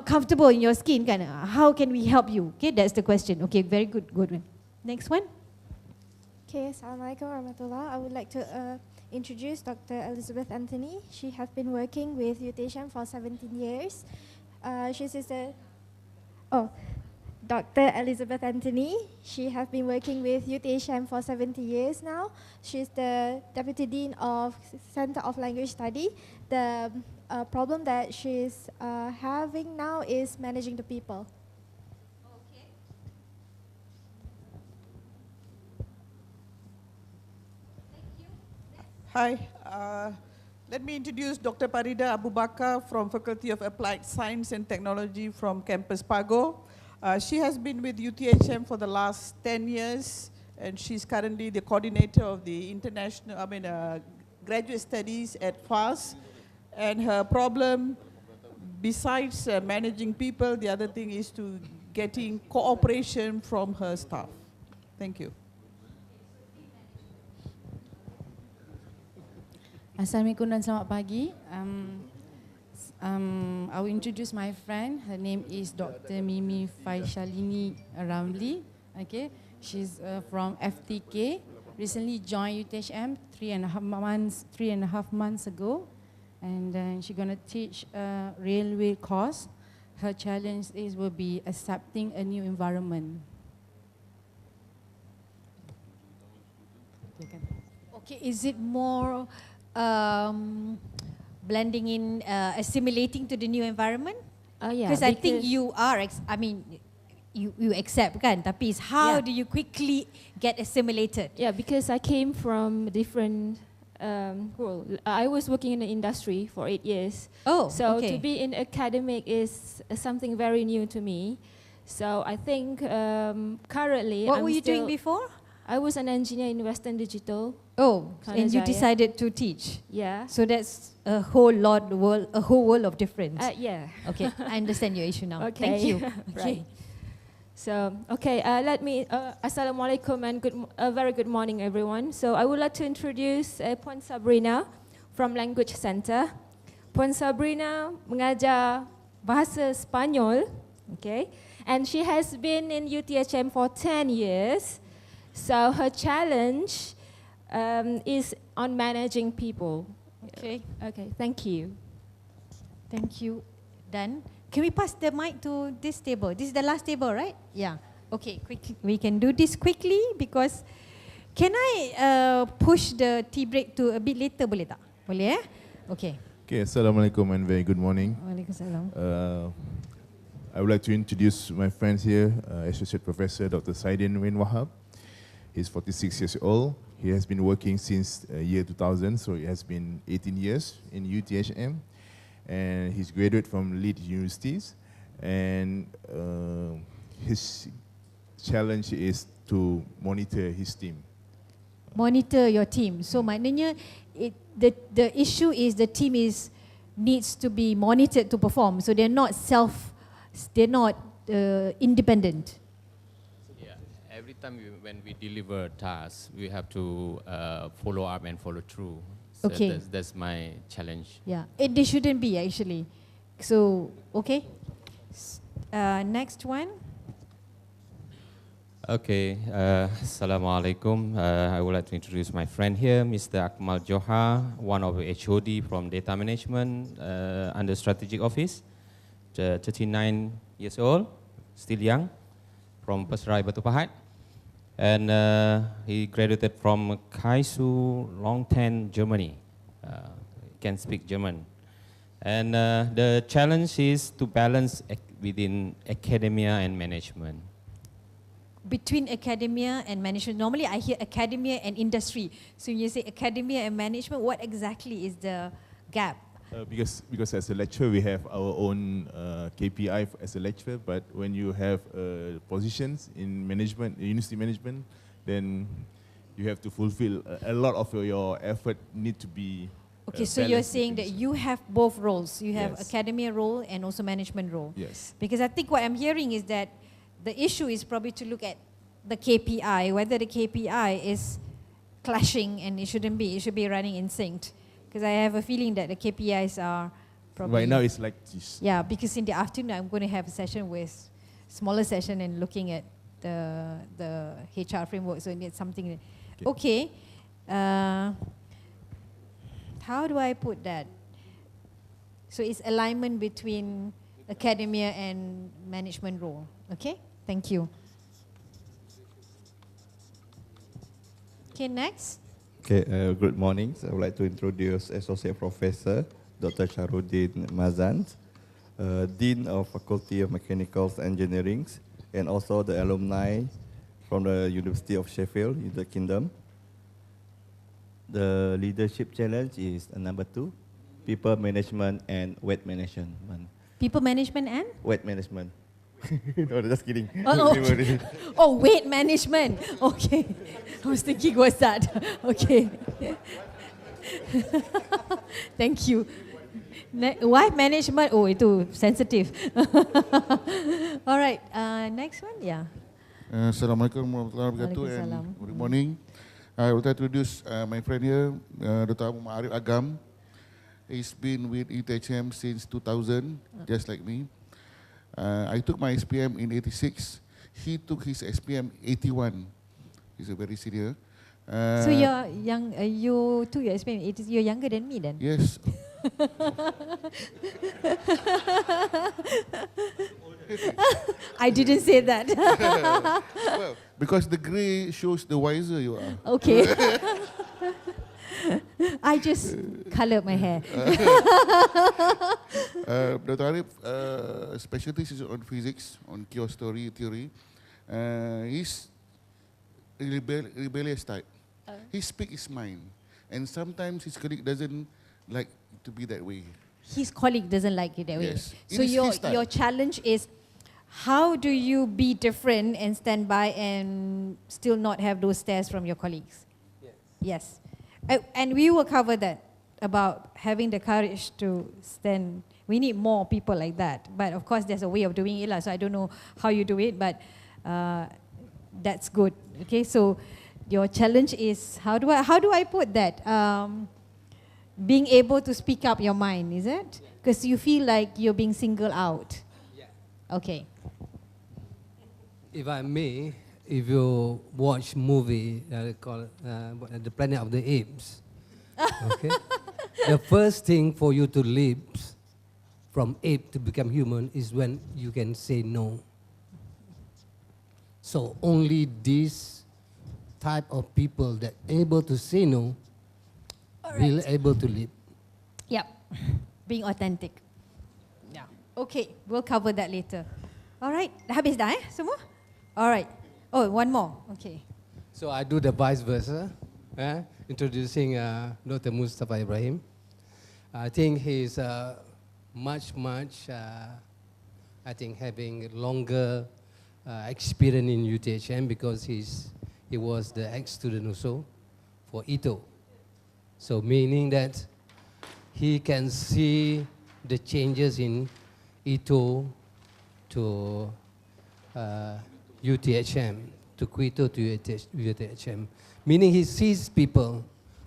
comfortable in your skin, kan, how can we help you? Okay, that's the question. Okay, very good one. Next one. Okay, Assalamualaikum warahmatullah. I would like to introduce Dr. Elizabeth Anthony. She has been working with UTHM for 17 years. Dr. Elizabeth Anthony. She has been working with UTHM for 70 years now. She's the Deputy Dean of Center of Language Study. The problem that she's having now is managing the people. Hi, let me introduce Dr. Parida Abu Bakar from Faculty of Applied Science and Technology from Campus Pago. She has been with UTHM for the last 10 years, and she's currently the coordinator of the graduate studies at FAS. And her problem, besides managing people, the other thing is to getting cooperation from her staff. Thank you. Assalamualaikum dan selamat pagi. I will introduce my friend. Her name is Dr. Mimi Faishalini Ramli. Okay, she's from FTK. Recently joined UTHM 3.5 months ago, and then she's gonna teach railway course. Her challenge will be accepting a new environment. Okay, is it more blending in, assimilating to the new environment? Yeah, Because I think you are, you accept kan, tapi it's how do you quickly get assimilated? Yeah, because I came from different world. I was working in the industry for 8 years. Oh, so okay. to be in academic is something very new to me. So I think currently, What were you doing before? I was an engineer in Western Digital. Oh, and you Kanajaya. decided to teach. Yeah. So that's a whole world of difference. Yeah. Okay, I understand your issue now. Okay. Thank you. Right. So, okay, let me, Assalamualaikum and very good morning everyone. So I would like to introduce Puan Sabrina from Language Center. Puan Sabrina mengajar bahasa Spanyol, okay, and she has been in UTHM for 10 years. So her challenge is on managing people. Okay. Okay, thank you. Thank you. Done. Can we pass the mic to this table? This is the last table, right? Yeah. Okay, quickly. We can do this quickly because can I push the tea break to a bit later, boleh tak? Boleh Okay. Okay, Assalamualaikum and very good morning. Waalaikumsalam. I would like to introduce my friends here, Associate Professor Dr. Saidin Win Wahab. He's 46 years old. He has been working since year 2000, so it has been 18 years in UTHM. And he's graduated from lead universities. And his challenge is to monitor his team. Monitor your team. So maknanya the issue is the team needs to be monitored to perform. So they're not independent. Every time when we deliver tasks, we have to follow up and follow through. So Okay. that's my challenge. Yeah, they shouldn't be actually. So, okay. Next one. Okay, Assalamualaikum. I would like to introduce my friend here, Mr. Akmal Johar, one of the HOD from Data Management under Strategic Office, 39 years old, still young, from Pesrai Batu Pahat. And he graduated from Kaisu Longtan, Germany. Can speak German. And the challenge is to balance within academia and management. Between academia and management. Normally I hear academia and industry. So you say academia and management, what exactly is the gap? Because as a lecturer, we have our own KPI as a lecturer, but when you have positions in management, university management, then you have to fulfill a lot of your effort need to be Okay, so you're saying that you have both roles. You have Yes. academia role and also management role. Yes. Because I think what I'm hearing is that the issue is probably to look at the KPI, whether the KPI is clashing, and it shouldn't be. It should be running in sync. Because I have a feeling that the KPIs are probably... Right now it's like this. Yeah, because in the afternoon I'm going to have a session with, smaller session and looking at the HR framework, so it needs something. Okay. How do I put that? So it's alignment between academia and management role. Okay, thank you. Okay, next. Okay, good morning. So I would like to introduce Associate Professor Dr. Sharuddin Mazan, Dean of Faculty of Mechanical Engineering, and also the alumni from the University of Sheffield, United Kingdom. The leadership challenge is number 2, people management and weight management. People management and? Weight management. No, just kidding. Oh, okay. Oh, weight management. Okay. I was thinking, what's that? Okay. Thank you. Wife management, oh, itu sensitive. All right, next one, yeah. Assalamualaikum warahmatullahi wabarakatuh and good morning. I would like to introduce my friend here, Dr. Muhammad Rahman. He's been with UTHM since 2000, just like me. I took my SPM in 86. He took his SPM 81. He's a very senior. So you're young. You took your SPM 80s. You're younger than me then. Yes. I didn't say that. Well, because the grey shows the wiser you are. Okay. I just coloured my hair. Dr. Arif, specialty is on physics, on chaos theory. He's rebellious type. He speaks his mind, and sometimes his colleague doesn't like to be that way. His colleague doesn't like it that way. Yes. So It is his style. your challenge is, how do you be different and stand by and still not have those stares from your colleagues? Yes. And we will cover that, about having the courage to stand. We need more people like that. But of course, there's a way of doing it, so I don't know how you do it, but that's good. Okay, so your challenge is, how do I put that? Being able to speak up your mind, is it? Because you feel like you're being singled out. Okay. If I may, if you watch movie called The Planet of the Apes, okay, the first thing for you to leap from ape to become human is when you can say no. So only this type of people that able to say no will able to live. Yep. Being authentic. Yeah. Okay, we'll cover that later. All right. Dah habis dah semua? All right. Oh, one more. Okay. So I do the vice versa, introducing Dr. Mustafa Ibrahim. I think he's much, I think having longer experience in UTHM because he was the ex-student also for ITO. So meaning that he can see the changes in ITO to UTHM, to Quito to UTHM. Meaning he sees people,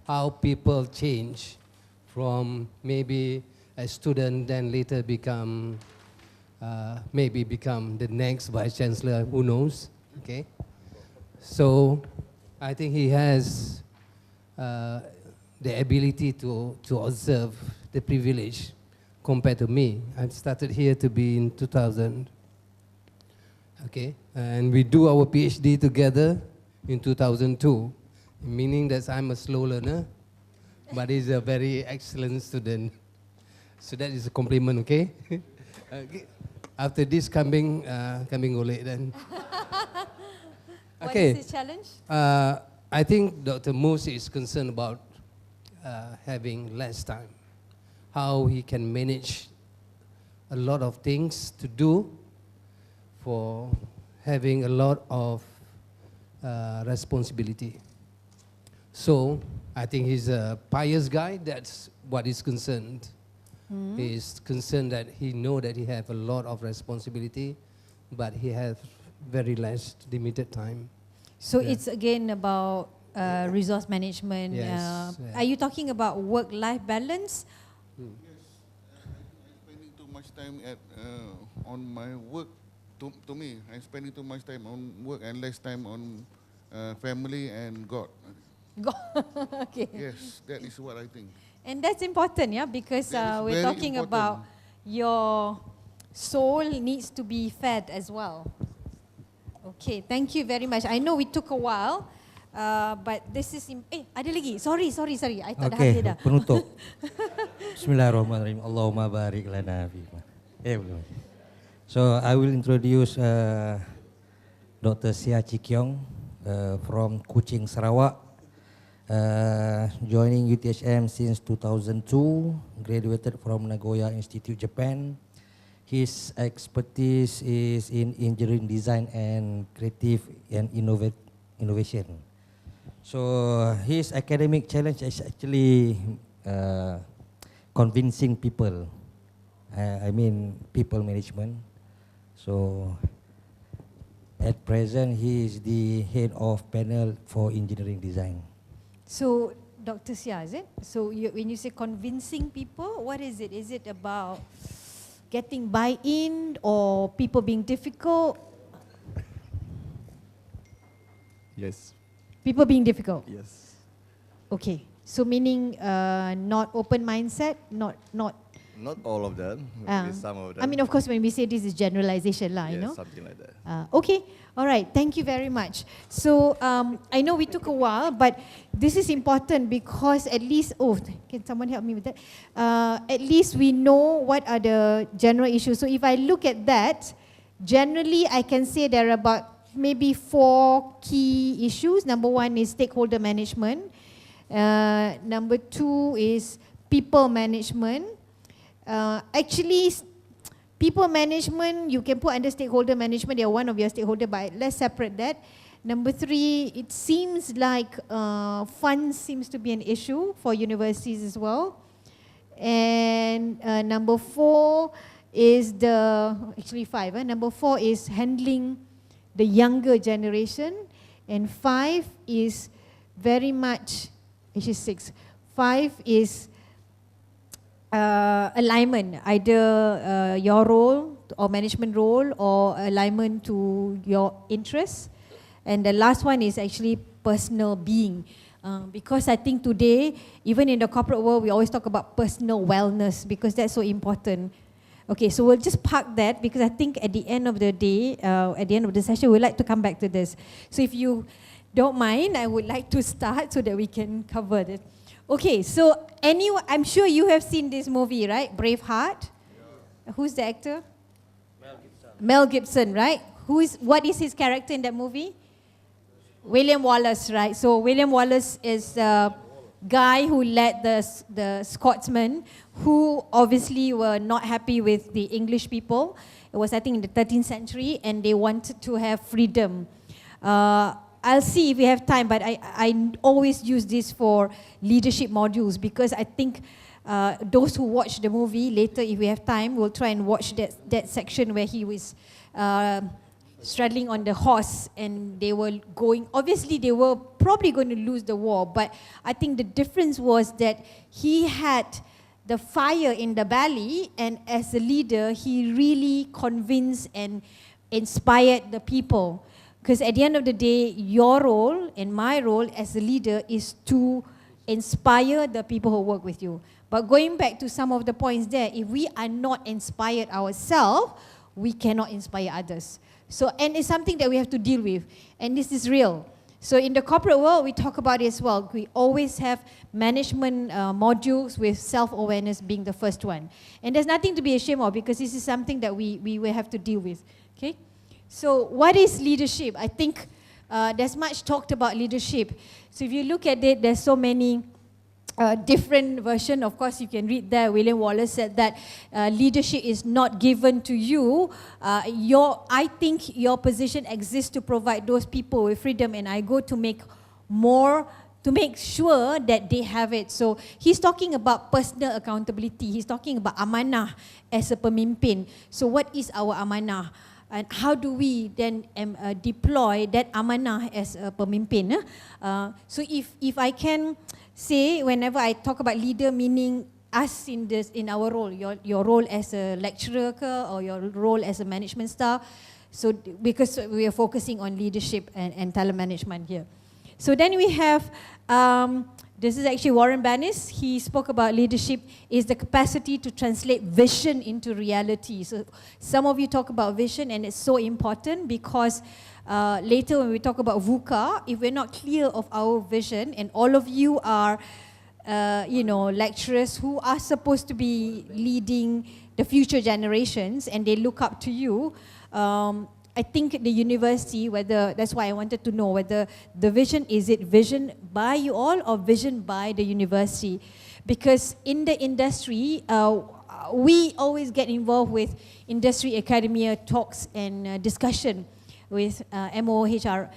how people change from maybe a student, then later become, maybe become the next vice chancellor, who knows, okay? So I think he has the ability to observe the privilege compared to me. I started here to be in 2000, okay? And we do our PhD together in 2002, meaning that I'm a slow learner, but he's a very excellent student. So that is a compliment, okay? Okay. After this, kambing golek then. Okay. What is his challenge? I think Dr. Mus is concerned about having less time. How he can manage a lot of things to do for having a lot of responsibility. So I think he's a pious guy. That's what he's concerned. He's concerned that he know that he have a lot of responsibility, but he has very less limited time. So it's again about resource management. Yes, yeah. Are you talking about work-life balance? Yes, I'm spending too much time on my work. To me, I'm spending too much time on work and less time on family and God. God. Okay. Yes, that is what I think. And that's important, yeah, because we're very talking important. about your soul needs to be fed as well. Okay, thank you very much. I know we took a while, but this is... ada lagi. Sorry. I tak dah habis dah. Penutup. Bismillahirrahmanirrahim. Allahumma barik lana fima. Belum. So I will introduce Dr. Sia Chikyong from Kuching, Sarawak. Joining UTHM since 2002, graduated from Nagoya Institute, Japan. His expertise is in engineering design and creative and innovation. So his academic challenge is actually convincing people. I mean people management. So at present he is the head of panel for engineering design. So, Dr. Sia, is it? So, when you say convincing people, what is it? Is it about getting buy-in or people being difficult? Yes. People being difficult? Yes. Okay. So meaning not open mindset, not Not all of them, maybe some of them. I mean, of course, when we say this is generalization, you know. Something like that. Okay, all right. Thank you very much. So I know we took a while, but this is important because at least, can someone help me with that? At least we know what are the general issues. So if I look at that, generally I can say there are about maybe 4 key issues. Number 1 is stakeholder management. Number 2 is people management. Actually, people management, you can put under stakeholder management, they are one of your stakeholder, but let's separate that. Number 3, it seems like funds seems to be an issue for universities as well. And number 4 is actually 5, number 4 is handling the younger generation. And 5 is very much, actually 6, 5 is alignment, either your role or management role or alignment to your interests. And the last one is actually personal being. Because I think today, even in the corporate world, we always talk about personal wellness because that's so important. Okay, so we'll just park that because I think at the end of the day, at the end of the session, we'd like to come back to this. So if you don't mind, I would like to start so that we can cover this. Okay, so I'm sure you have seen this movie, right? Braveheart. Yeah. Who's the actor? Mel Gibson, right? What is his character in that movie? William Wallace, right? So William Wallace is the guy who led the Scotsmen who obviously were not happy with the English people. It was, I think, in the 13th century, and they wanted to have freedom. I'll see if we have time, but I always use this for leadership modules because I think those who watch the movie later, if we have time, we'll try and watch that section where he was straddling on the horse and they were going, obviously they were probably going to lose the war, but I think the difference was that he had the fire in the belly, and as a leader, he really convinced and inspired the people. Because at the end of the day, your role and my role as a leader is to inspire the people who work with you. But going back to some of the points there, if we are not inspired ourselves, we cannot inspire others. So, and it's something that we have to deal with. And this is real. So in the corporate world, we talk about it as well. We always have management modules with self-awareness being the first one. And there's nothing to be ashamed of because this is something that we will have to deal with. Okay? So what is leadership? I think there's much talked about leadership. So if you look at it, there's so many different versions. Of course, you can read there. William Wallace said that leadership is not given to you. I think your position exists to provide those people with freedom, and I go to make more, to make sure that they have it. So he's talking about personal accountability. He's talking about amanah as a pemimpin. So what is our amanah? And how do we then deploy that amanah as a pemimpin? So if I can say, whenever I talk about leader, meaning us in our role, your role as a lecturer or your role as a management staff, so because we are focusing on leadership and talent management here. So then we have, this is actually Warren Bannis. He spoke about leadership is the capacity to translate vision into reality. So some of you talk about vision, and it's so important because later when we talk about VUCA, if we're not clear of our vision, and all of you are, lecturers who are supposed to be leading the future generations, and they look up to you, I think the university, that's why I wanted to know whether the vision, is it vision by you all or vision by the university? Because in the industry, we always get involved with industry academia talks and discussion with MOHR,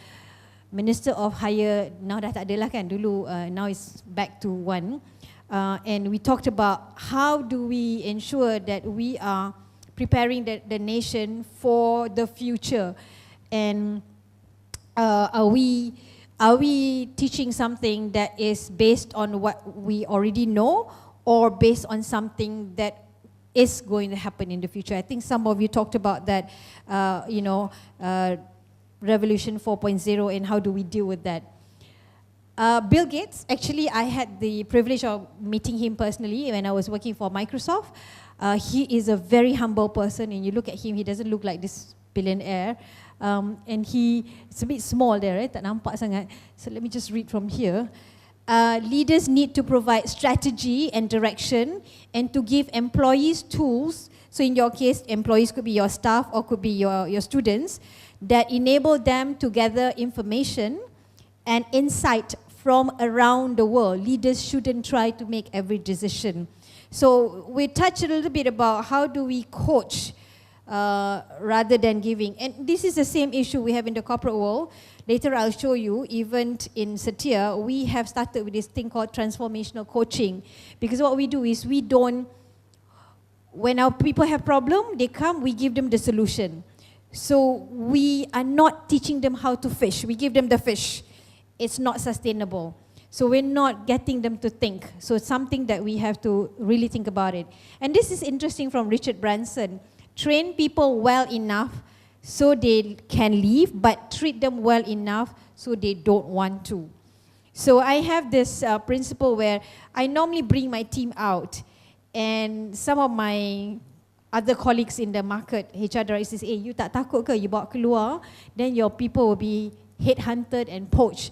Minister of Higher, now dah tak ada lah kan, dulu, now it's back to one. And we talked about how do we ensure that we are preparing the nation for the future, and are we teaching something that is based on what we already know or based on something that is going to happen in the future? I think some of you talked about that, Revolution 4.0 and how do we deal with that. Bill Gates, actually I had the privilege of meeting him personally when I was working for Microsoft. He is a very humble person, and you look at him, he doesn't look like this billionaire. And it's a bit small there, tak nampak sangat. So let me just read from here. Leaders need to provide strategy and direction and to give employees tools. So in your case, employees could be your staff or could be your students that enable them to gather information and insight from around the world. Leaders shouldn't try to make every decision. So we touched a little bit about how do we coach rather than giving. And this is the same issue we have in the corporate world. Later I'll show you, even in Setia, we have started with this thing called transformational coaching. Because what we do is we don't, when our people have problem, they come, we give them the solution. So we are not teaching them how to fish, we give them the fish. It's not sustainable. So we're not getting them to think. So it's something that we have to really think about it. And this is interesting from Richard Branson. Train people well enough so they can leave, but treat them well enough so they don't want to. So I have this principle where I normally bring my team out, and some of my other colleagues in the market, HR directors, say, you tak takut ke you bawa keluar, then your people will be headhunted and poached.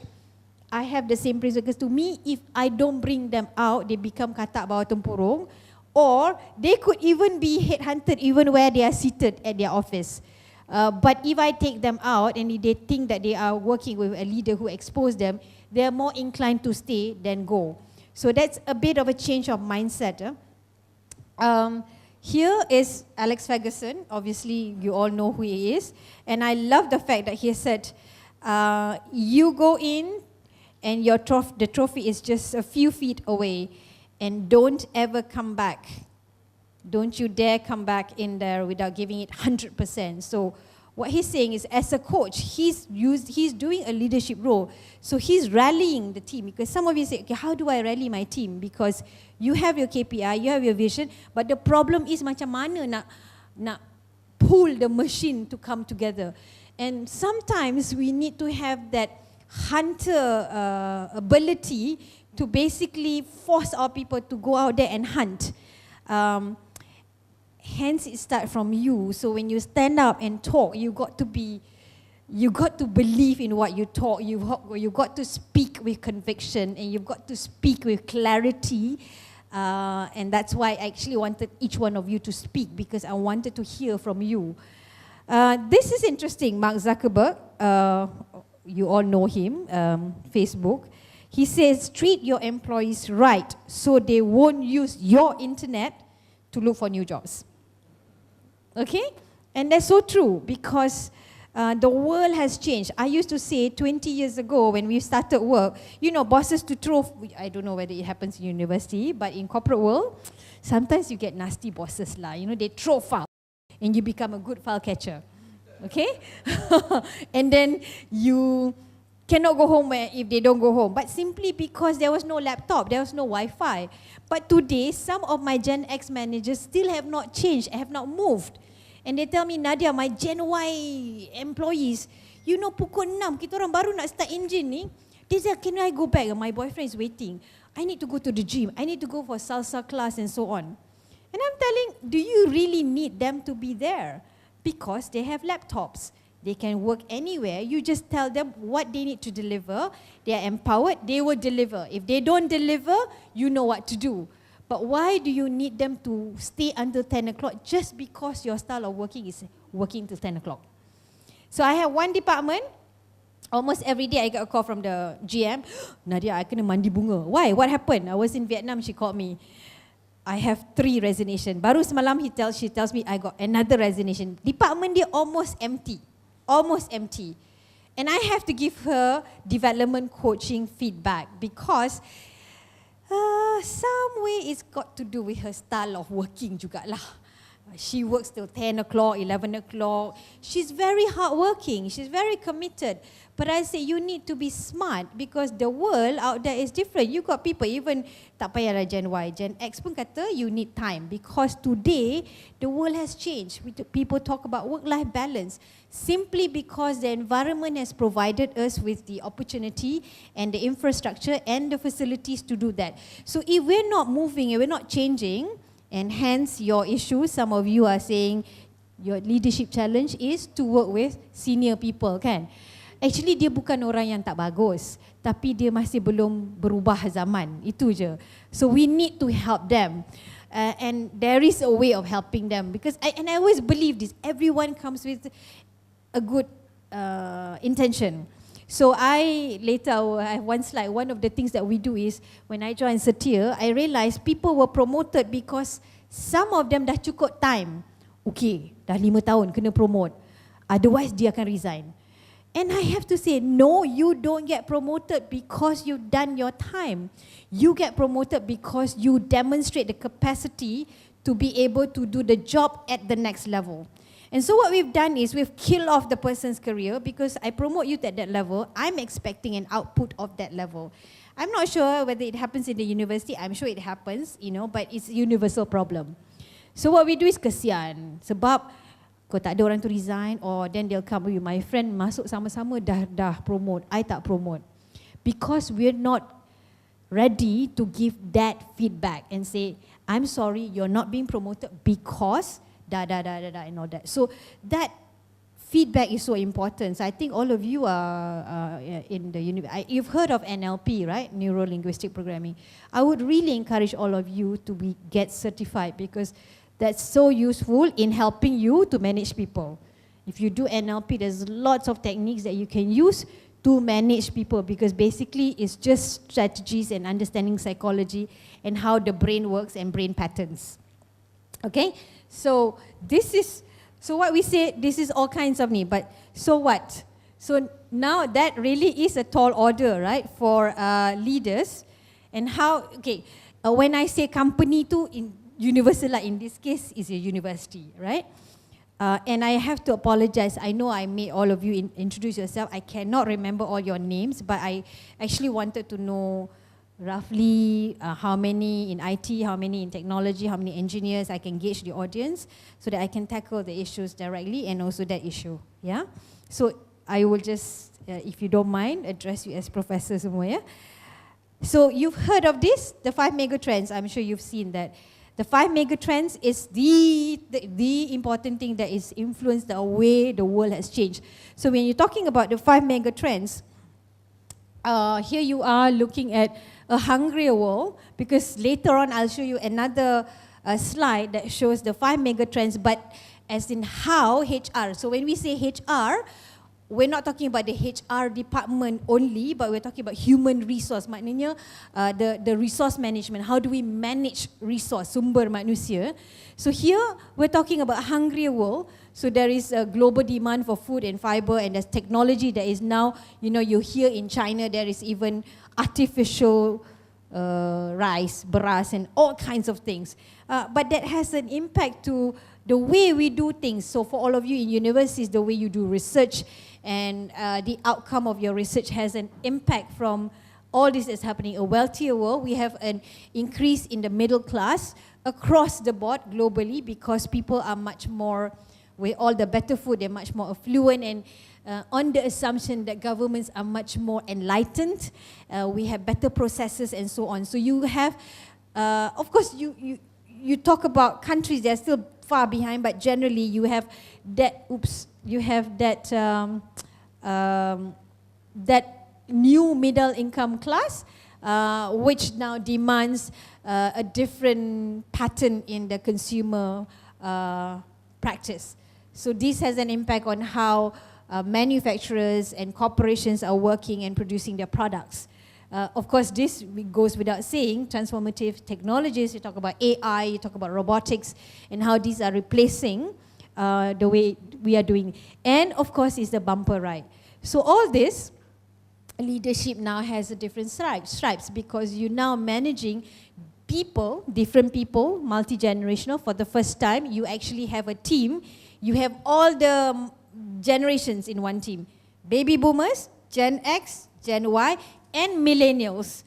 I have the same principle, because to me, if I don't bring them out, they become katak bawah tempurung, or they could even be headhunted even where they are seated at their office. But if I take them out and they think that they are working with a leader who exposed them, they are more inclined to stay than go. So that's a bit of a change of mindset. Here is Alex Ferguson. Obviously, you all know who he is. And I love the fact that he said, you go in and the trophy is just a few feet away, and don't ever come back. Don't you dare come back in there without giving it 100%. So what he's saying is, as a coach, he's doing a leadership role. So he's rallying the team, because some of you say, okay, how do I rally my team? Because you have your KPI, you have your vision, but the problem is macam mana nak pull the machine to come together. And sometimes we need to have that hunter ability to basically force our people to go out there and hunt. Hence it starts from you. So when you stand up and talk, you got to believe in what you talk. You got to speak with conviction, and you've got to speak with clarity. And that's why I actually wanted each one of you to speak, because I wanted to hear from you. This is interesting. Mark Zuckerberg, you all know him, Facebook. He says, treat your employees right so they won't use your internet to look for new jobs. Okay? And that's so true, because the world has changed. I used to say 20 years ago when we started work, you know, bosses to throw, I don't know whether it happens in university, but in corporate world, sometimes you get nasty bosses lah. You know, they throw file and you become a good file catcher. Okay? And then you cannot go home if they don't go home, but simply because there was no laptop, there was no Wi-Fi. But today, some of my Gen X managers still have not changed, have not moved. And they tell me, Nadia, my Gen Y employees, you know, pukul 6, kita orang baru nak start engine ni. They say, can I go back? My boyfriend is waiting. I need to go to the gym. I need to go for salsa class and so on. And I'm telling, do you really need them to be there? Because they have laptops. They can work anywhere. You just tell them what they need to deliver. They are empowered, they will deliver. If they don't deliver, you know what to do. But why do you need them to stay until 10 o'clock just because your style of working is working till 10 o'clock? So I have one department, almost every day I get a call from the GM, Nadia, I kena mandi bunga. Why? What happened? I was in Vietnam, she called me. I have 3 resignation. Baru semalam she tells me I got another resignation. Department dia almost empty. Almost empty. And I have to give her development coaching feedback, because some way it's got to do with her style of working jugalah. She works till 10 o'clock, 11 o'clock. She's very hardworking. She's very committed. But I say you need to be smart because the world out there is different. You got people, even tak payahlah Gen Y, Gen X pun kata you need time because today the world has changed. People talk about work-life balance simply because the environment has provided us with the opportunity and the infrastructure and the facilities to do that. So if we're not moving and we're not changing, and hence your issue, some of you are saying your leadership challenge is to work with senior people, kan? Actually dia bukan orang yang tak bagus, tapi dia masih belum berubah zaman, itu je. So we need to help them. And there is a way of helping them because I always believe this, everyone comes with a good intention. So I have one slide, one of the things that we do is when I joined Setia, I realized people were promoted because some of them dah cukup time. Okay, dah 5 tahun kena promote, otherwise dia akan resign. And I have to say, no, you don't get promoted because you've done your time. You get promoted because you demonstrate the capacity to be able to do the job at the next level. And so what we've done is we've killed off the person's career because I promote you at that level. I'm expecting an output of that level. I'm not sure whether it happens in the university. I'm sure it happens, but it's a universal problem. So what we do is kesian. Sebab kau tak ada orang tu resign or then they'll come with my friend masuk sama-sama dah promote, I tak promote. Because we're not ready to give that feedback and say, I'm sorry, you're not being promoted because and all that. So that feedback is so important. So I think all of you are in the university. You've heard of NLP, right? Neuro-linguistic programming. I would really encourage all of you to get certified because that's so useful in helping you to manage people. If you do NLP, there's lots of techniques that you can use to manage people because basically it's just strategies and understanding psychology and how the brain works and brain patterns. Okay? So what we say, this is all kinds of need, but so what? So now that really is a tall order, right, for leaders. And how, when I say company too, universal lah, in this case is a university, right? And I have to apologize. I know I made all of you introduce yourself. I cannot remember all your names, but I actually wanted to know roughly how many in IT, how many in technology, how many engineers. I can gauge the audience so that I can tackle the issues directly and also that issue. Yeah. So I will just, if you don't mind, address you as Professor semua. Yeah. So you've heard of this, the 5 megatrends. I'm sure you've seen that. The 5 megatrends is the important thing that is influenced the way the world has changed. So when you're talking about the 5 megatrends, here you are looking at a hungrier world because later on I'll show you another slide that shows the 5 megatrends, but as in how HR. So when we say HR, we're not talking about the HR department only, but we're talking about human resource. Maknanya the resource management. How do we manage resource, sumber manusia? So here we're talking about hungrier world. So there is a global demand for food and fiber, and there's technology that is now, you hear in China there is even artificial rice, beras, and all kinds of things. But that has an impact to the way we do things. So for all of you in universities, the way you do research and the outcome of your research has an impact from all this that's happening. A wealthier world, we have an increase in the middle class across the board globally because people are much more, with all the better food, they're much more affluent, and on the assumption that governments are much more enlightened, we have better processes and so on. So you have, of course, you talk about countries that are still far behind, but generally you have that, that new middle income class, which now demands a different pattern in the consumer practice. So this has an impact on how manufacturers and corporations are working and producing their products. Of course, this goes without saying, transformative technologies, you talk about AI, you talk about robotics, and how these are replacing the way we are doing. And of course, it's the bumper ride. So all this, leadership now has a different stripes because you're now managing people, different people, multi-generational. For the first time, you actually have a team. You have all the generations in one team. Baby boomers, Gen X, Gen Y, and millennials,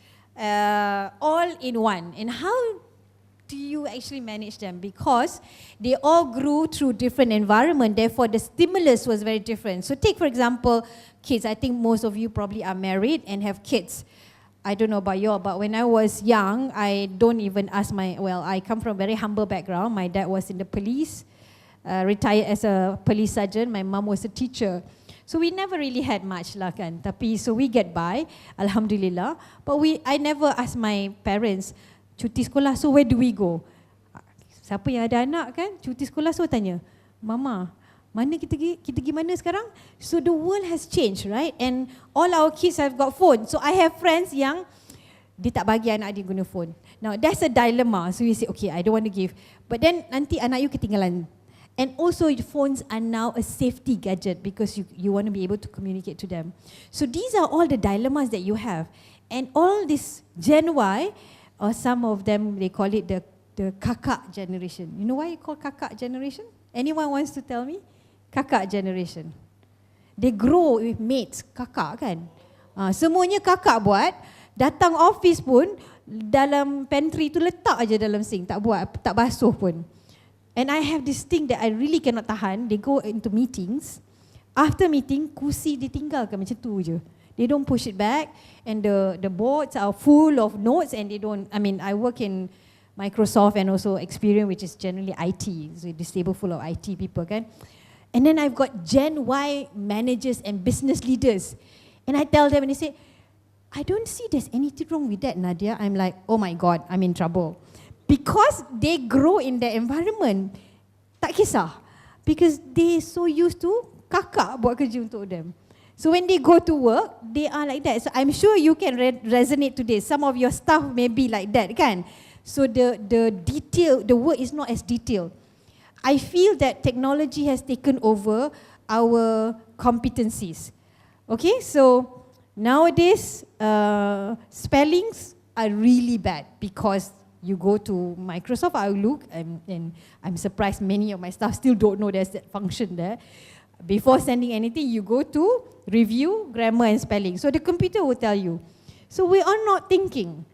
all in one. And how do you actually manage them? Because they all grew through different environment, therefore the stimulus was very different. So take, for example, kids. I think most of you probably are married and have kids. I don't know about you, but when I was young, I don't even ask I come from a very humble background. My dad was in the police, retired as a police sergeant. My mom was a teacher. So we never really had much lah kan. Tapi so we get by, alhamdulillah. But I never ask my parents, cuti sekolah, so where do we go? Siapa yang ada anak kan, cuti sekolah, so tanya, Mama, mana kita pergi mana sekarang? So the world has changed, right? And all our kids have got phone. So I have friends yang dia tak bagi anak dia guna phone. Now that's a dilemma. So you say, okay, I don't want to give. But then nanti anak you ketinggalan. And also phones are now a safety gadget because you want to be able to communicate to them. So these are all the dilemmas that you have. And all this Gen Y, or some of them, they call it the kakak generation. You know why you call kakak generation? Anyone wants to tell me? Kakak generation. They grow with mates, kakak kan. Semuanya kakak buat, datang office pun, dalam pantry tu letak aja dalam sink, tak buat, tak basuh pun. And I have this thing that I really cannot tahan. They go into meetings. After meeting, kursi ditinggalkan macam tu je. They don't push it back, and the boards are full of notes, and they don't. I mean, I work in Microsoft and also Experience, which is generally IT, so this table full of IT people, kan. And then I've got Gen Y managers and business leaders, and I tell them, and they say, I don't see there's anything wrong with that, Nadia. I'm like, oh my God, I'm in trouble, because they grow in that environment. Tak kisah, because they so used to kakak buat kerja untuk them. So when they go to work, they are like that. So I'm sure you can resonate today. Some of your staff may be like that, kan? So the detail, the work is not as detailed. I feel that technology has taken over our competencies. Okay, so nowadays spellings are really bad because you go to Microsoft Outlook, and I'm surprised many of my staff still don't know there's that function there. Before sending anything, you go to review grammar and spelling. So the computer will tell you. So we are not thinking,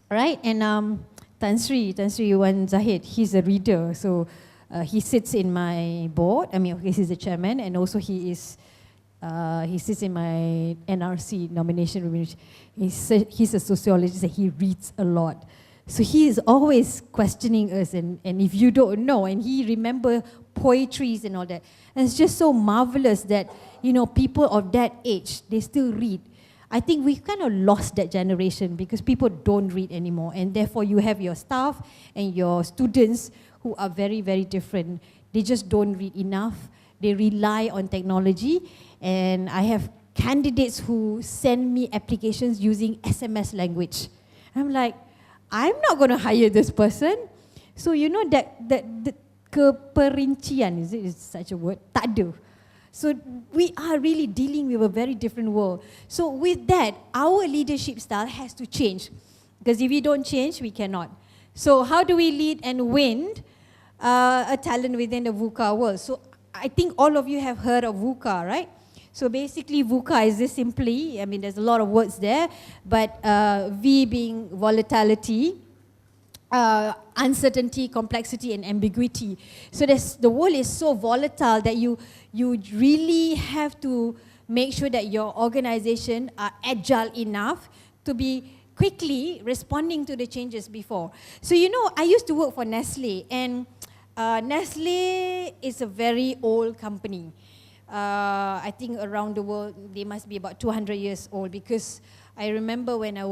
right? And Tan Sri Wan Zahid, he's a reader. So he sits in my board. I mean, he's the chairman, and also he sits in my NRC nomination room. He's a sociologist, and he reads a lot. So he is always questioning us, and if you don't know, and he remember poetries and all that. And it's just so marvelous that, you know, people of that age, they still read. I think we've kind of lost that generation because people don't read anymore, and therefore you have your staff and your students who are very, very different. They just don't read enough. They rely on technology, and I have candidates who send me applications using SMS language. I'm like, I'm not going to hire this person. So you know that keperincian, is such a word? Tak ada. So we are really dealing with a very different world. So with that, our leadership style has to change. Because if we don't change, we cannot. So how do we lead and win a talent within the VUCA world? So I think all of you have heard of VUCA, right? So basically VUCA is just simply, I mean there's a lot of words there, but V being volatility, uncertainty, complexity, and ambiguity. So the world is so volatile that you really have to make sure that your organization are agile enough to be quickly responding to the changes before. So you know, I used to work for Nestle, and Nestle is a very old company. I think around the world they must be about 200 years old, because I remember when I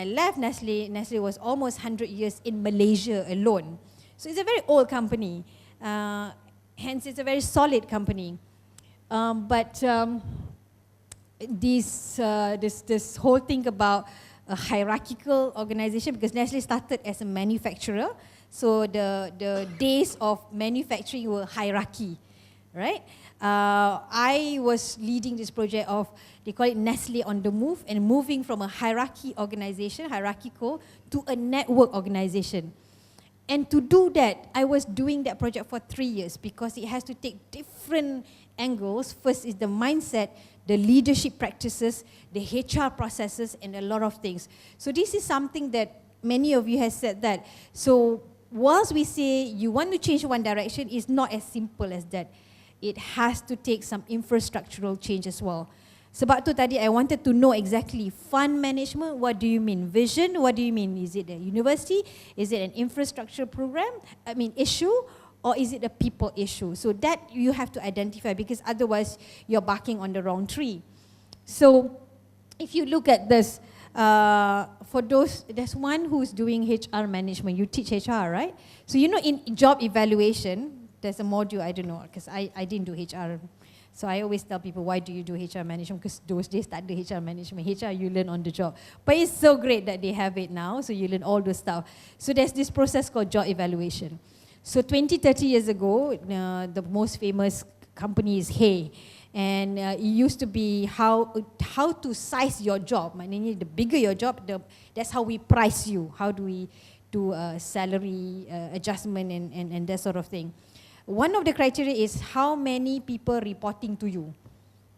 left Nestle, Nestle was almost 100 years in Malaysia alone. So it's a very old company. Hence it's a very solid company. But this whole thing about a hierarchical organization, because Nestle started as a manufacturer, so the days of manufacturing were hierarchy. right? I was leading this project of, they call it Nestle on the Move, and moving from a hierarchical, to a network organization. And to do that, I was doing that project for 3 years because it has to take different angles. First is the mindset, the leadership practices, the HR processes, and a lot of things. So this is something that many of you have said that. So whilst we say you want to change one direction, it's not as simple as that. It has to take some infrastructural change as well. Sebab tu tadi I wanted to know exactly fund management, what do you mean? Vision, what do you mean? Is it a university? Is it an infrastructure program? Issue? Or is it a people issue? So that you have to identify, because otherwise you're barking on the wrong tree. So if you look at this, for those, there's one who's doing HR management. You teach HR, right? So you know in job evaluation, there's a module, I don't know, because I didn't do HR. So I always tell people, why do you do HR management? Because those days tak ada HR management. HR you learn on the job. But it's so great that they have it now, so you learn all the stuff. So there's this process called job evaluation. So 20, 30 years ago, the most famous company is Hey. And it used to be how to size your job. Maknanya the bigger your job, that's how we price you. How do we do salary adjustment and that sort of thing. One of the criteria is how many people reporting to you.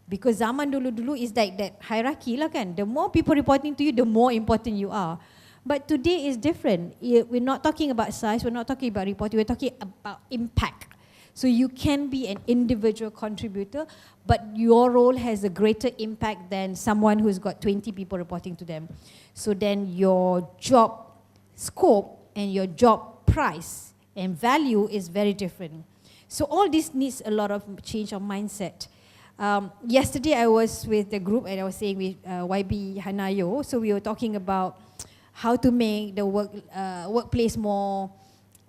Because zaman dulu-dulu is like that hierarchy lah kan. The more people reporting to you, the more important you are. But today is different. We're not talking about size, we're not talking about reporting, we're talking about impact. So you can be an individual contributor, but your role has a greater impact than someone who's got 20 people reporting to them. So then your job scope and your job price and value is very different. So all this needs a lot of change of mindset. Yesterday I was with the group and I was saying with YB Hanayo, so we were talking about how to make the workplace more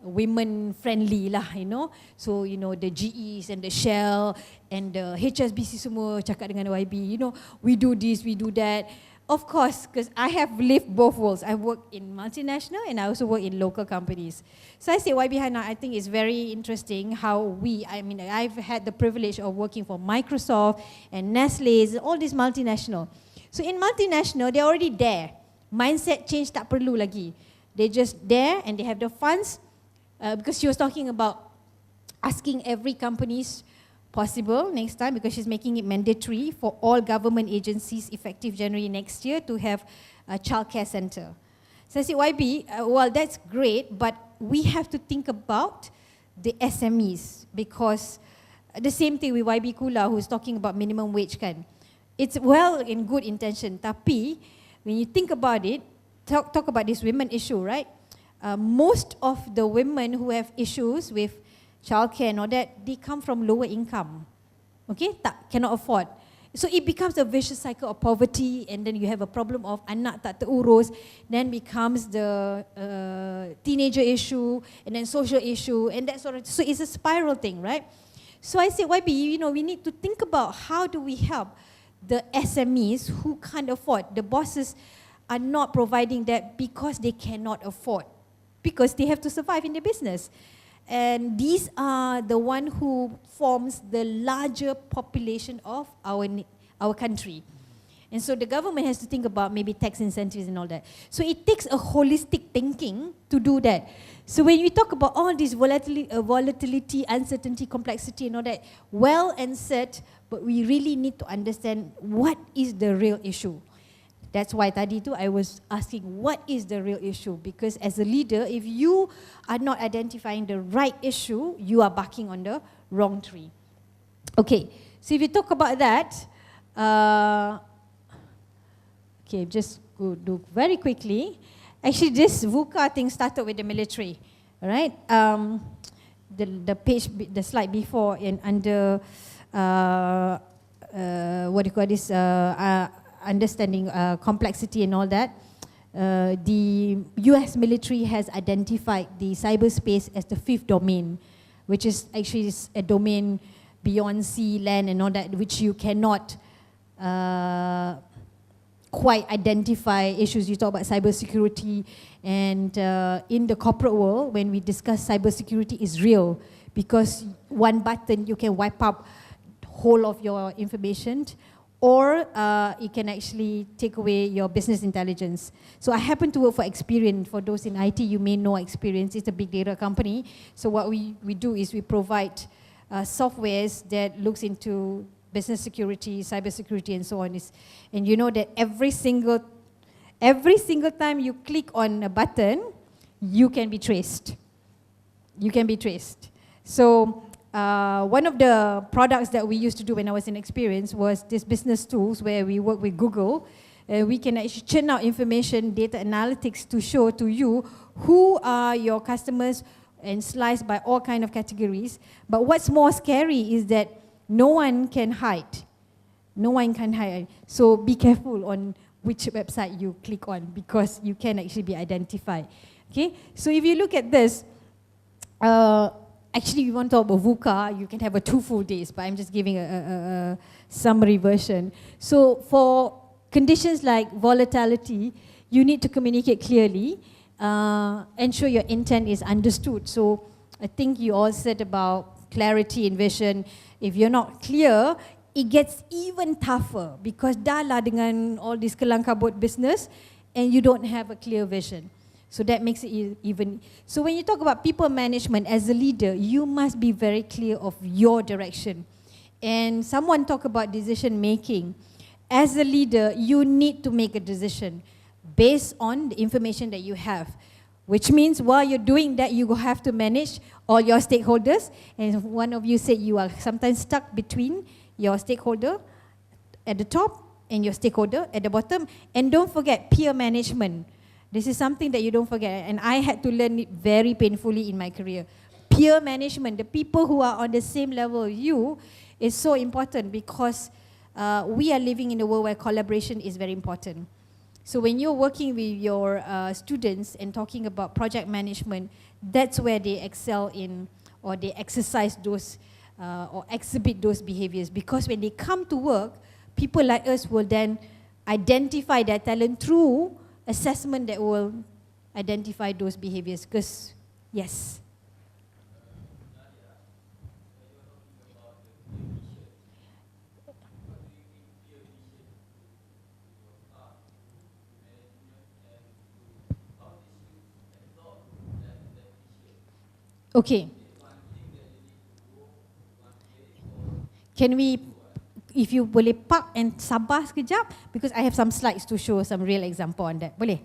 women friendly lah, you know. So you know the GEs and the Shell and the HSBC semua cakap dengan YB, you know, we do this, we do that. Of course, because I have lived both worlds. I work in multinational and I also work in local companies. So I say YB Hana, I think it's very interesting how I've had the privilege of working for Microsoft and Nestle, all these multinational. So in multinational, they're already there. Mindset change tak perlu lagi. They're just there and they have the funds. Because she was talking about asking every company's possible next time, because she's making it mandatory for all government agencies effective January next year to have a childcare center. So I said, YB, well that's great, but we have to think about the SMEs, because the same thing with YB Kula who's talking about minimum wage kan. It's well in good intention, tapi when you think about it, talk about this women issue, right? Most of the women who have issues with childcare and all that, they come from lower income. Okay, cannot afford. So it becomes a vicious cycle of poverty, and then you have a problem of anak tak terurus, then becomes the teenager issue, and then social issue, and that sort of, so it's a spiral thing, right? So I said, YB, you know, we need to think about how do we help the SMEs who can't afford. The bosses are not providing that because they cannot afford, because they have to survive in their business. And these are the one who forms the larger population of our country. And so the government has to think about maybe tax incentives and all that. So it takes a holistic thinking to do that. So when you talk about all this volatility, uncertainty, complexity and all that, well and said, but we really need to understand what is the real issue. That's why tadi tu I was asking what is the real issue, because as a leader, if you are not identifying the right issue, you are barking on the wrong tree. Okay, so if you talk about that, okay, just go do very quickly. Actually, this VUCA thing started with the military, right? The page, the slide before, and under what do you call this? Understanding complexity and all that, the US military has identified the cyberspace as the 5th domain, which is actually a domain beyond sea, land and all that, which you cannot quite identify issues. You talk about cybersecurity, and in the corporate world, when we discuss cybersecurity, is real, because one button you can wipe out whole of your information, or it can actually take away your business intelligence. So I happen to work for Experian. For those in IT, you may know Experian. It's a big data company. So what we do is we provide softwares that looks into business security, cyber security, and so on. And you know that every single time you click on a button, you can be traced. You can be traced. So one of the products that we used to do when I was in Experience was this business tools where we work with Google. We can actually churn out information, data analytics to show to you who are your customers and slice by all kind of categories. But what's more scary is that no one can hide. No one can hide. So be careful on which website you click on, because you can actually be identified. Okay, so if you look at this, actually, we want to talk about VUCA. You can have a 2 full days, but I'm just giving a summary version. So for conditions like volatility, you need to communicate clearly, ensure your intent is understood. So I think you all said about clarity and vision. If you're not clear, it gets even tougher, because dah lah dengan all this kelang kabut business and you don't have a clear vision. So that makes it even. So when you talk about people management as a leader, you must be very clear of your direction. And someone talk about decision making. As a leader, you need to make a decision based on the information that you have, which means while you're doing that, you have to manage all your stakeholders. And one of you said you are sometimes stuck between your stakeholder at the top and your stakeholder at the bottom. And don't forget peer management. This is something that you don't forget, and I had to learn it very painfully in my career. Peer management, the people who are on the same level as you, is so important, because we are living in a world where collaboration is very important. So when you're working with your students and talking about project management, that's where they excel in, or they exercise those, or exhibit those behaviors. Because when they come to work, people like us will then identify their talent through assessment that will identify those behaviors. Because, yes. Okay. Can we, if you boleh park and sabar sekejap, because I have some slides to show some real example on that. Boleh?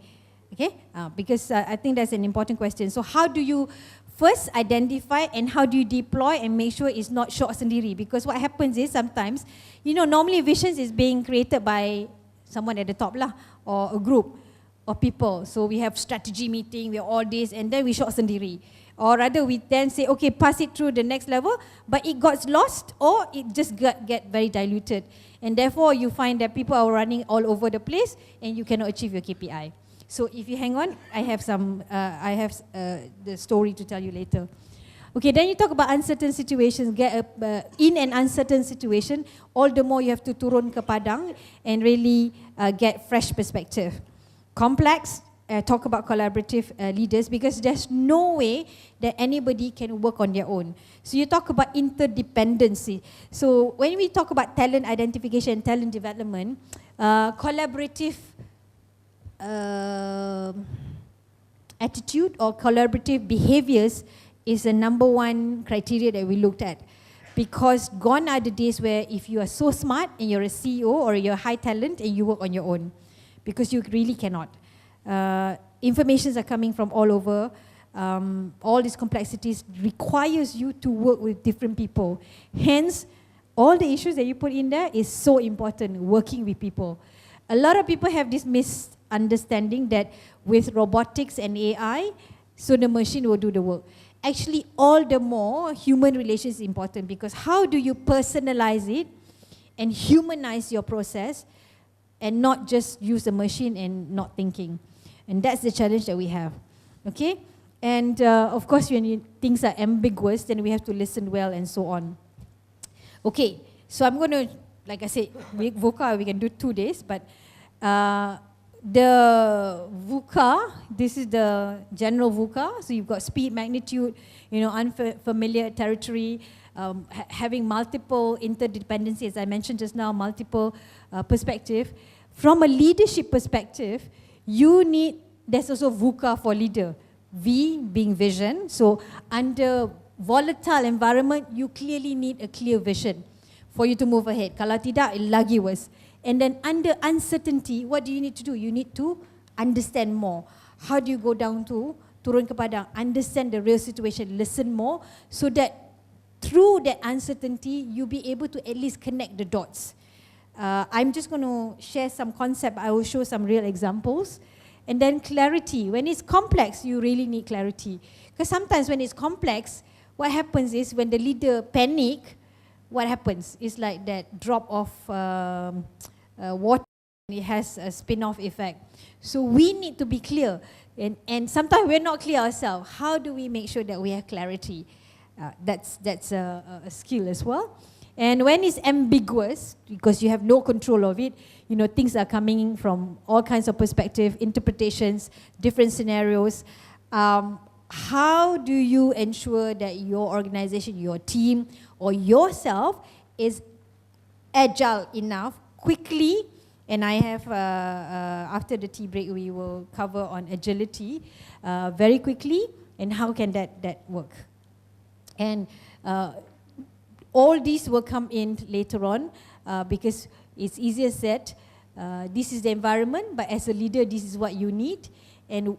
Okay? Because I think that's an important question. So how do you first identify and how do you deploy and make sure it's not short sendiri? Because what happens is sometimes, you know, normally visions is being created by someone at the top lah, or a group of people. So we have strategy meeting, we have all this, and then we short sendiri. Or rather we then say, okay, pass it through the next level, but it got lost or it just get very diluted. And therefore you find that people are running all over the place and you cannot achieve your KPI. So if you hang on, I have the story to tell you later. Okay, then you talk about uncertain situations. In an uncertain situation, all the more you have to turun ke padang and really get fresh perspective. Complex, talk about collaborative leaders, because there's no way that anybody can work on their own. So you talk about interdependency. So when we talk about talent identification and talent development, collaborative attitude or collaborative behaviors is the #1 criteria that we looked at. Because gone are the days where if you are so smart and you're a CEO or you're high talent and you work on your own, because you really cannot. Informations are coming from all over. All these complexities requires you to work with different people. Hence, all the issues that you put in there is so important, working with people. A lot of people have this misunderstanding that with robotics and AI, so the machine will do the work. Actually, all the more human relations is important, because how do you personalize it and humanize your process and not just use the machine and not thinking. And that's the challenge that we have. Okay? And of course, when things are ambiguous, then we have to listen well and so on. Okay, so I'm going to, like I said, VOCA, we can do 2 days, but the VUCA, this is the general VUCA. So you've got speed, magnitude, unfamiliar territory, having multiple interdependency, as I mentioned just now, multiple perspective. From a leadership perspective, there's also VUCA for leader. V being vision. So under volatile environment, you clearly need a clear vision for you to move ahead. Kalau tidak, lagi worse. And then under uncertainty, what do you need to do? You need to understand more. How do you go down to turun ke padang? Understand the real situation, listen more, so that through that uncertainty, you'll be able to at least connect the dots. I'm just going to share some concept. I will show some real examples. And then clarity. When it's complex, you really need clarity. Because sometimes when it's complex, what happens is when the leader panic, what happens? It's like that drop of water. It has a spin-off effect. So we need to be clear. And sometimes we're not clear ourselves. How do we make sure that we have clarity? That's a skill as well. And when it's ambiguous, because you have no control of it, things are coming from all kinds of perspective, interpretations, different scenarios. How do you ensure that your organization, your team, or yourself is agile enough, quickly, and I have, after the tea break, we will cover on agility very quickly, and how can that work? And all these will come in later on because it's easier said. This is the environment, but as a leader, this is what you need. And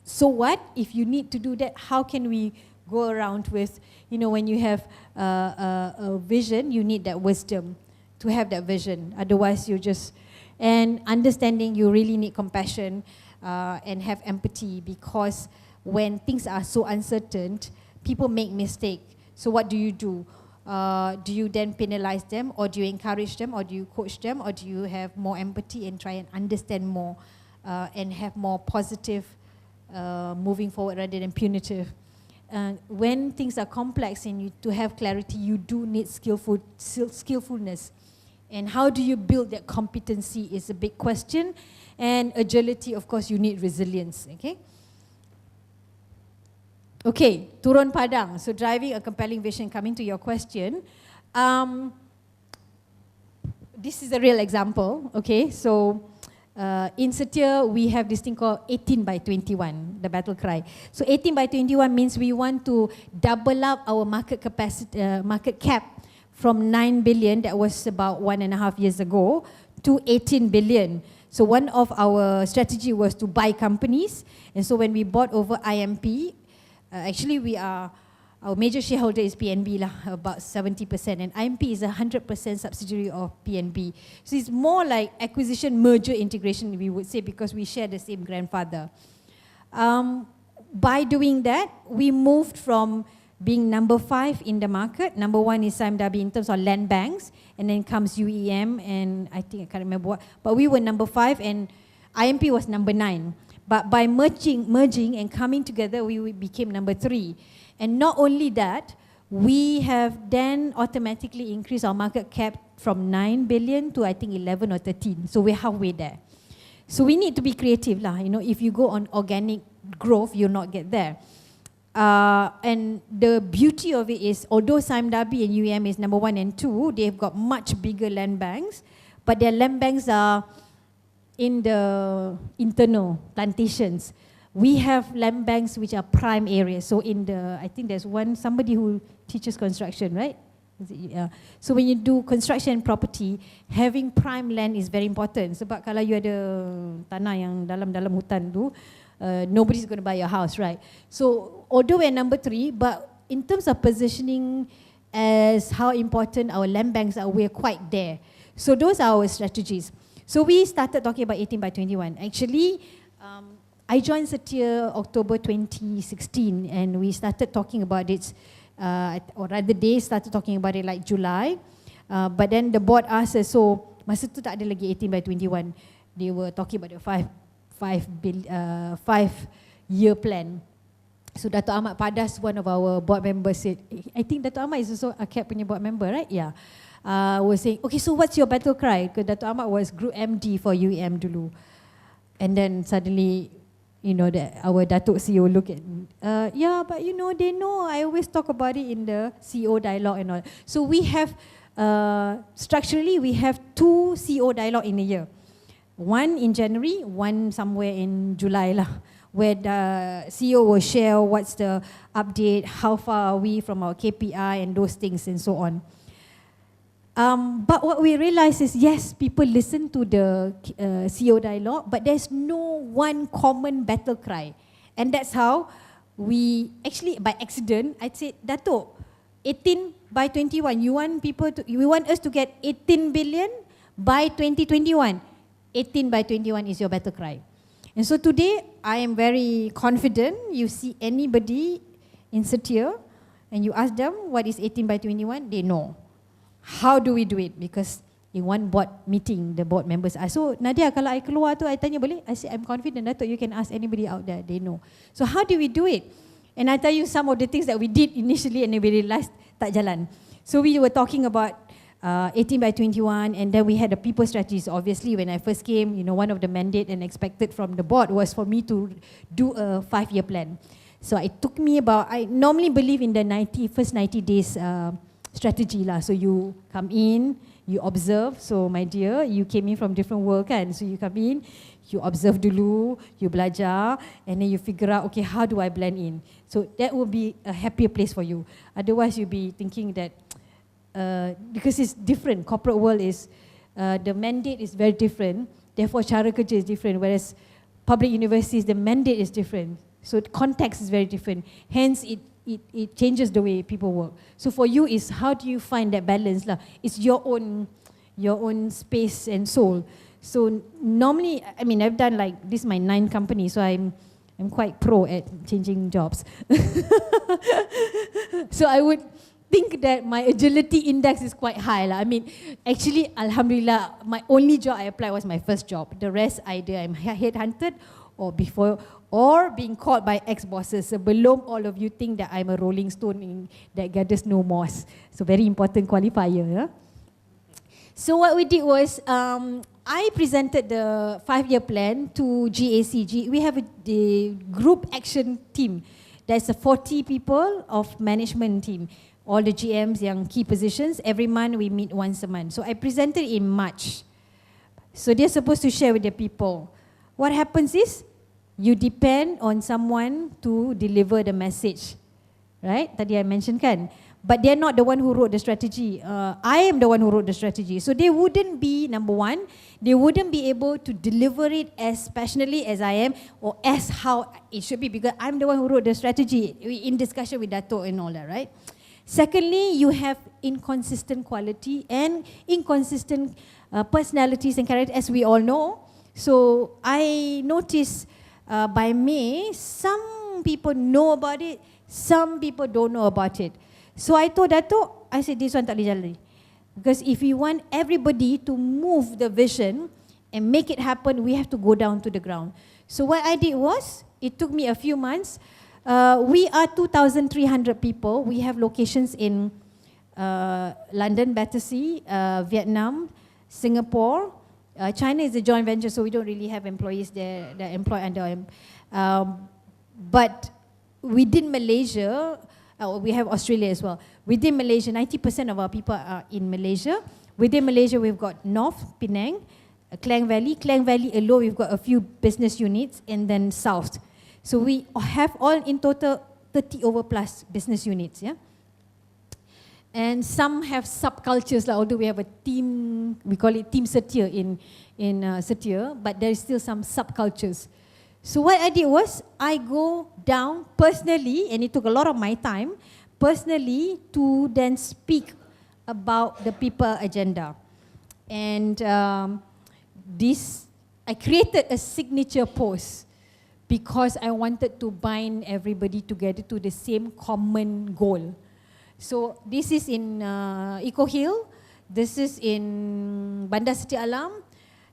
so what? If you need to do that, how can we go around with, when you have a vision, you need that wisdom to have that vision. Otherwise, and understanding, you really need compassion and have empathy, because when things are so uncertain, people make mistakes. So what do you do? Do you then penalize them, or do you encourage them, or do you coach them, or do you have more empathy and try and understand more and have more positive moving forward rather than punitive? When things are complex and to have clarity, you do need skillfulness. And how do you build that competency is a big question. And agility, of course, you need resilience. Okay, turun padang. So driving a compelling vision, coming to your question. This is a real example. So in Setia, we have this thing called 18 by 21, the battle cry. So 18 by 21 means we want to double up our market capacity, market cap from 9 billion, that was about 1.5 years ago, to 18 billion. So one of our strategy was to buy companies. And so when we bought over IMP, actually our major shareholder is PNB lah, about 70%, and IMP is 100% subsidiary of PNB. So it's more like acquisition, merger, integration, we would say, because we share the same grandfather. By doing that, we moved from being number 5 in the market. Number 1 is Sime Darby in terms of land banks, and then comes UEM, and I think I can't remember what, but we were number 5 and IMP was number 9. But by merging and coming together, we became number 3. And not only that, we have then automatically increased our market cap from 9 billion to I think 11 or 13. So we're halfway there. So we need to be creative lah. If you go on organic growth, you'll not get there. And the beauty of it is, although Sime Darby and UEM is number 1 and 2, they've got much bigger land banks, but their land banks are in the internal plantations. We have land banks which are prime areas. So I think there's somebody who teaches construction, right? So when you do construction property, having prime land is very important. Sebab kalau you ada tanah yang dalam hutan tu, nobody's going to buy your house, right? So although we're number 3, but in terms of positioning as how important our land banks are, we're quite there. So those are our strategies. So we started talking about 18 by 21. Actually, I joined Setia October 2016, and we started talking about it, or rather they started talking about it like July. But then the board asked us, so masa tu tak ada lagi 18 by 21. They were talking about the 5-year plan. So Dato' Ahmad Padas, one of our board members, said, I think Dato' Ahmad is also AKEPT punya board member, right? Yeah. Was saying, okay, so what's your battle cry? Because Dato' Ahmad was Group MD for UEM dulu. And then suddenly, you know, our Datuk CEO look at, yeah, but you know, they know, I always talk about it in the CEO dialogue and all. So we have, structurally, we have 2 CEO dialogue in a year. One in January, one somewhere in July lah, where the CEO will share what's the update, how far are we from our KPI and those things and so on. But what we realize is, yes, people listen to the CEO dialogue, but there's no one common battle cry. And that's how we, actually by accident, I'd say, Dato', 18 by 21, you want us to get 18 billion by 2021. 18 by 21 is your battle cry. And so today, I am very confident. You see anybody in Setia, and you ask them what is 18 by 21, they know. How do we do it? Because in one board meeting, the board members ask, so Nadia, kalau I keluar tu, I tanya boleh? I say, I'm confident, Dato', you can ask anybody out there, they know. So how do we do it? And I tell you some of the things that we did initially and then we realized tak jalan. So we were talking about 18 by 21, and then we had the people strategies. Obviously, when I first came, you know, one of the mandate and expected from the board was for me to do a 5-year plan. So it took me about, I normally believe in the first 90 days strategy lah. So you come in, you observe. So my dear, you came in from different world kan. So you come in, you observe dulu, you belajar, and then you figure out, okay, how do I blend in? So that will be a happier place for you. Otherwise, you'll be thinking that, because it's different, corporate world is, the mandate is very different, therefore cara kerja is different, whereas public universities, the mandate is different. So the context is very different. Hence, it changes the way people work. So for you is, how do you find that balance lah? It's your own space and soul. So normally, I mean, I've done like, this is my 9th company, so I'm quite pro at changing jobs. So I would think that my agility index is quite high lah. I mean, actually, alhamdulillah, my only job I applied was my first job. The rest either I'm headhunted or being called by ex-bosses. Sebelum all of you think that I'm a rolling stone that gathers no moss. So very important qualifier. Yeah? So what we did was, I presented the 5-year plan to GAC. We have the group action team. There's a 40 people of management team. All the GMs yang key positions. Every month we meet once a month. So I presented in March. So they're supposed to share with the people. What happens is, you depend on someone to deliver the message. Right? Tadi I mentioned kan. But they're not the one who wrote the strategy. I am the one who wrote the strategy. So they wouldn't be, number one, they wouldn't be able to deliver it as passionately as I am or as how it should be, because I'm the one who wrote the strategy in discussion with Dato' and all that, right? Secondly, you have inconsistent quality and inconsistent personalities and characters, as we all know. So I noticed by May, some people know about it, some people don't know about it. So I told Dato', I said, this one tak boleh jalan. Because if we want everybody to move the vision and make it happen, we have to go down to the ground. So what I did was, it took me a few months. We are 2,300 people. We have locations in London, Battersea, Vietnam, Singapore. China is a joint venture, so we don't really have employees there that are employed under him. But within Malaysia, we have Australia as well. Within Malaysia, 90% of our people are in Malaysia. Within Malaysia, we've got North, Penang, Klang Valley. Klang Valley alone, we've got a few business units, and then South. So we have all in total 30 over plus business units, yeah. And some have subcultures, like although we have a team, we call it Team Setia in Setia, but there is still some subcultures. So what I did was, I go down personally, and it took a lot of my time, personally, to then speak about the people agenda. And I created a signature post because I wanted to bind everybody together to the same common goal. So this is in Eco Hill, this is in Bandar Siti Alam,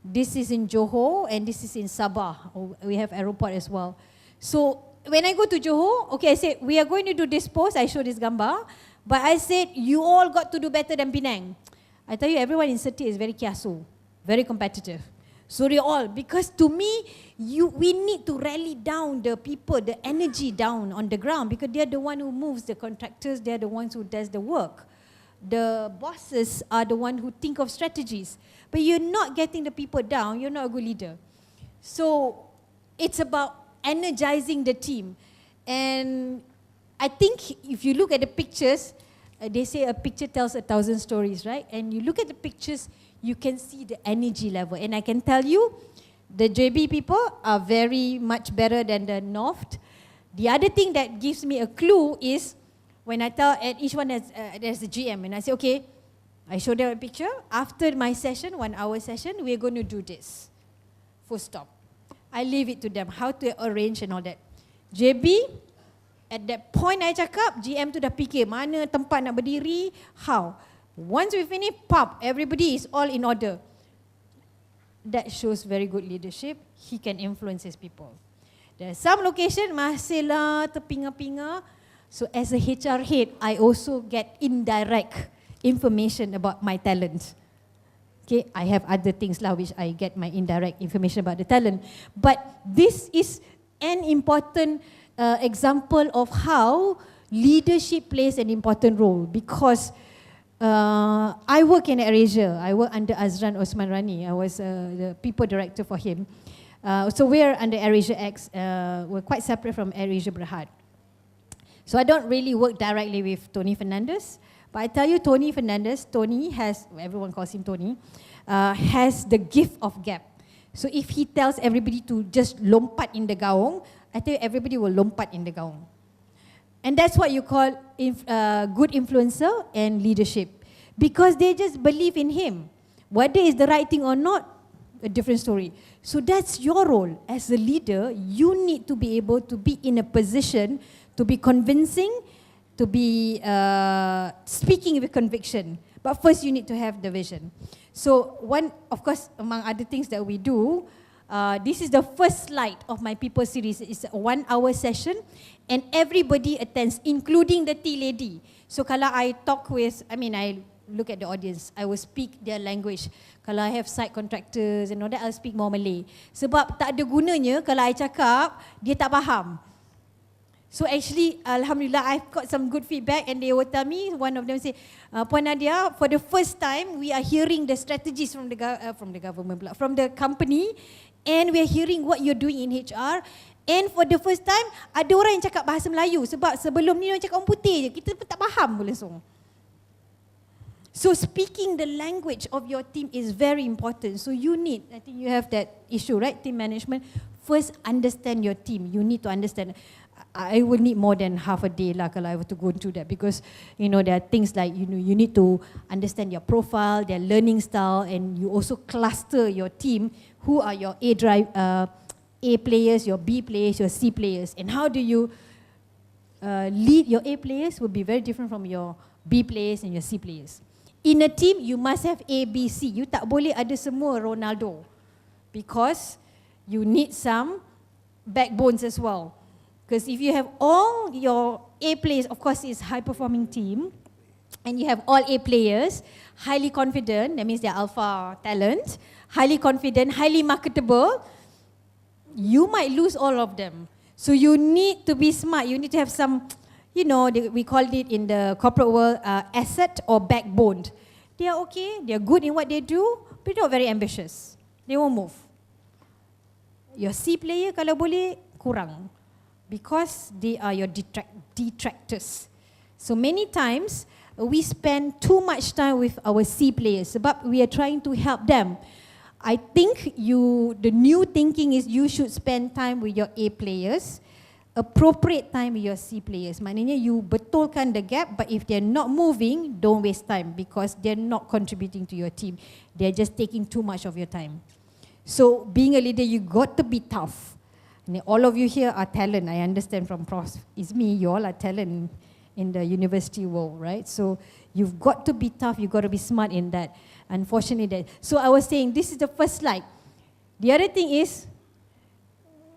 this is in Johor, and this is in Sabah. We have airport as well. So when I go to Johor, okay, I said, we are going to do this post, I show this gambar, but I said, you all got to do better than Penang. I tell you, everyone in Setia is very kiasu, very competitive. So they all, because to me, we need to rally down the people, the energy down on the ground, because they're the one who moves the contractors, they're the ones who does the work. The bosses are the one who think of strategies. But you're not getting the people down, you're not a good leader. So it's about energizing the team. And I think if you look at the pictures, they say a picture tells 1,000 stories, right? And you look at the pictures, you can see the energy level. And I can tell you, the JB people are very much better than the North. The other thing that gives me a clue is when I tell at each one there's a GM, and I say, okay, I show them a picture. After my session, 1 hour session, we're going to do this. Full stop. I leave it to them, how to arrange and all that. JB, at that point I cakap, GM tu dah fikir mana tempat nak berdiri, how. Once we finish, pop, everybody is all in order. That shows very good leadership. He can influence his people. There are some location masih lah terpinga-pinga. So as a HR head, I also get indirect information about my talent. Okay, I have other things lah which I get my indirect information about the talent. But this is an important example of how leadership plays an important role, because I work in AirAsia. I work under Azran Osman Rani. I was the people director for him. So we're under AirAsia X. We're quite separate from AirAsia Berhad. So I don't really work directly with Tony Fernandez. But I tell you, Tony Fernandez, Tony has, everyone calls him Tony, has the gift of gap. So if he tells everybody to just lompat in the gaung, I tell you everybody will lompat in the gaung. And that's what you call good influencer and leadership. Because they just believe in him. Whether it's the right thing or not, a different story. So that's your role. As a leader, you need to be able to be in a position to be convincing, to be speaking with conviction. But first you need to have the vision. So one, of course, among other things that we do, this is the first slide of my People series. It's a 1 hour session and everybody attends, including the tea lady. So kalau I talk with, I look at the audience, I will speak their language. Kalau I have site contractors and all that, I'll speak more Malay. Sebab tak ada gunanya kalau I cakap, dia tak faham. So actually, Alhamdulillah, I've got some good feedback and they will tell me, one of them say, Puan Nadia, for the first time, we are hearing the strategies from the government, from the company, and we are hearing what you're doing in HR. And for the first time, ada orang yang cakap bahasa Melayu sebab sebelum ni orang cakap orang putih je, kita pun tak faham pun langsung. So speaking the language of your team is very important. So you need, I think you have that issue, right? Team management. First, understand your team. You need to understand. I will need more than half a day lah kalau I were to go through that, because there are things like you need to understand your profile, their learning style, and you also cluster your team. Who are your A players, your B players, your C players, and how do you lead your A players will be very different from your B players and your C players. In a team, you must have A, B, C. You tak boleh ada semua Ronaldo, because you need some backbones as well. Because if you have all your A players, of course it's high performing team, and you have all A players, highly confident, that means they're alpha talent, highly confident, highly marketable, you might lose all of them. So you need to be smart, you need to have some, we call it in the corporate world, asset or backbone. They are okay, they are good in what they do, but they're not very ambitious. They won't move. Your C player kalau boleh, kurang. Because they are your detractors. So many times, we spend too much time with our C players sebab we are trying to help them. I think the new thinking is you should spend time with your A players, appropriate time with your C players. Maknanya you betulkan the gap, but if they're not moving, don't waste time because they're not contributing to your team. They're just taking too much of your time. So being a leader, you got to be tough. And all of you here are talent. I understand from Prof. It's me, you all are talent in the university world, right? So you've got to be tough, you've got to be smart in that. Unfortunately, so I was saying this is the first slide. The other thing is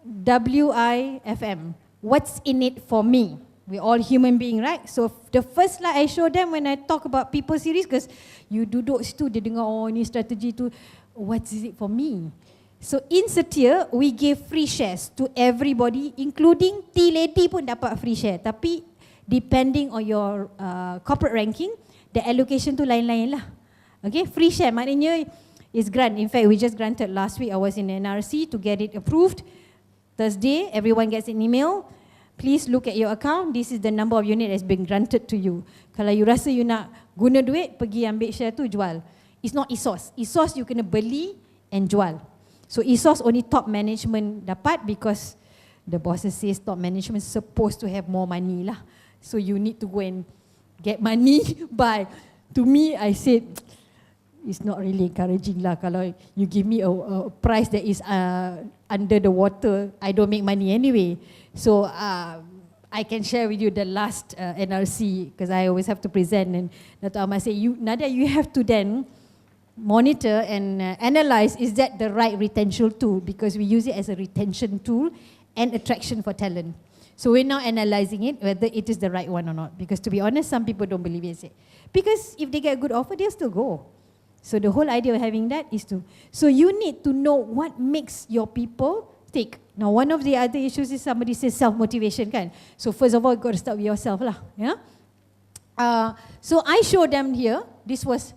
WIFM. What's in it for me? We're all human beings, right? So the first slide I show them when I talk about People series, because you duduk situ, dia dengar, oh ni strategi tu, what is it for me? So in Setia, we give free shares to everybody, including tea lady pun dapat free share. Tapi depending on your corporate ranking, the allocation tu lain-lain lah. Okay, free share maknanya is grant. In fact, we just granted last week. I was in NRC to get it approved. Thursday, everyone gets an email. Please look at your account. This is the number of unit that's been granted to you. Kalau you rasa you nak guna duit, pergi ambil share tu, jual. It's not ESOS. ESOS you kena beli and jual. So ESOS only top management dapat because the bosses says top management is supposed to have more money lah. So you need to go and get money by. To me, I said, it's not really encouraging lah. Kalau you give me a price that is under the water, I don't make money anyway. So I can share with you the last NRC because I always have to present. And Dato' Ahmad say, Nadia, you have to then monitor and analyze, is that the right retention tool? Because we use it as a retention tool and attraction for talent. So we're now analyzing it, whether it is the right one or not. Because to be honest, some people don't believe it. Because if they get a good offer, they'll still go. So the whole idea of having that is to, so you need to know what makes your people tick. Now one of the other issues is somebody says self-motivation kan. So first of all, you got to start with yourself lah. Yeah? So I show them here, this was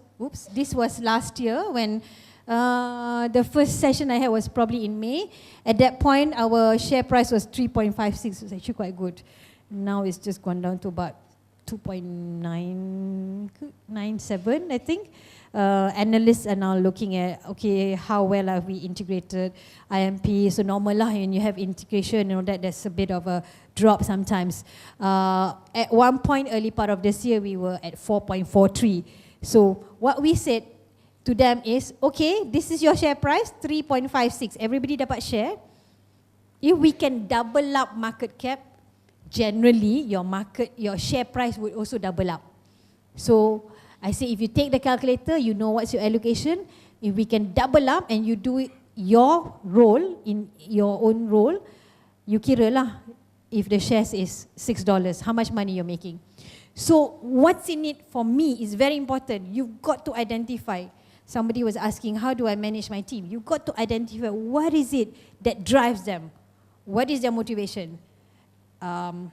last year when the first session I had was probably in May. At that point, our share price was 3.56, it was actually quite good. Now it's just gone down to about 2.997, I think. Analysts are now looking at, okay, how well have we integrated IMP? So normal lah, when you have integration, you know, there's a bit of a drop sometimes. At one point, early part of this year, we were at 4.43. So what we said to them is, okay, this is your share price, 3.56. Everybody dapat share. If we can double up market cap, generally your share price would also double up. So I say if you take the calculator, you know what's your allocation. If we can double up and you do it, your role, in your own role, you kira lah, if the shares is $6, how much money you're making. So what's in it for me is very important. You've got to identify. Somebody was asking, how do I manage my team? You've got to identify what is it that drives them. What is their motivation? And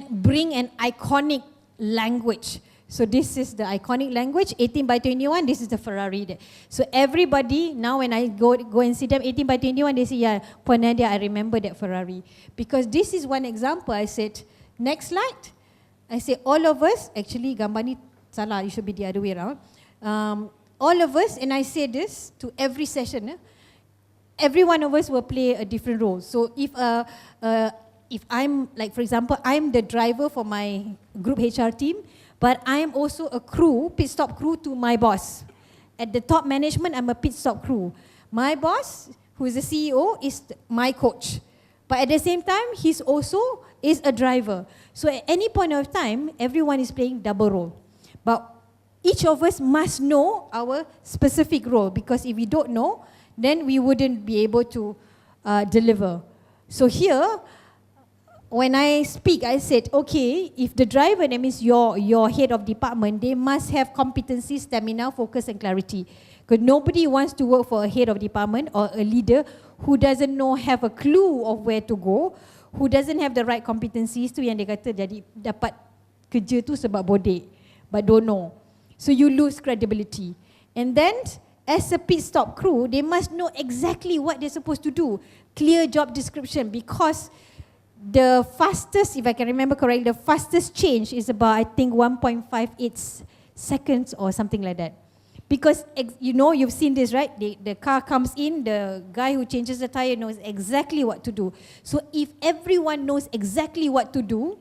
bring an iconic language. So this is the iconic language, 18/21, this is the Ferrari. So everybody, now when I go and see them, 18/21, they say, yeah, Puan Nadia, I remember that Ferrari. Because this is one example, I said, next slide. I say all of us, actually gambar ni salah, it should be the other way around. All of us, and I say this to every session, every one of us will play a different role. So if I'm, like for example, I'm the driver for my group HR team, but I'm also a crew, pit stop crew to my boss. At the top management, I'm a pit stop crew. My boss, who is the CEO, is my coach. But at the same time, he's also is a driver. So at any point of time, everyone is playing double role. But each of us must know our specific role, because if we don't know, then we wouldn't be able to deliver. So here, when I speak, I said, okay, if the driver, that means your head of department, they must have competency, stamina, focus and clarity. Because nobody wants to work for a head of department or a leader who doesn't know, have a clue of where to go, who doesn't have the right competencies. Tu yang dia kata jadi dapat kerja tu sebab bodek, but don't know. So you lose credibility. And then as a pit stop crew, they must know exactly what they're supposed to do. Clear job description, because the fastest, if I can remember correctly, the fastest change is about, I think, 1.58 seconds or something like that. Because you know, you've seen this, right? The car comes in, the guy who changes the tire knows exactly what to do. So if everyone knows exactly what to do,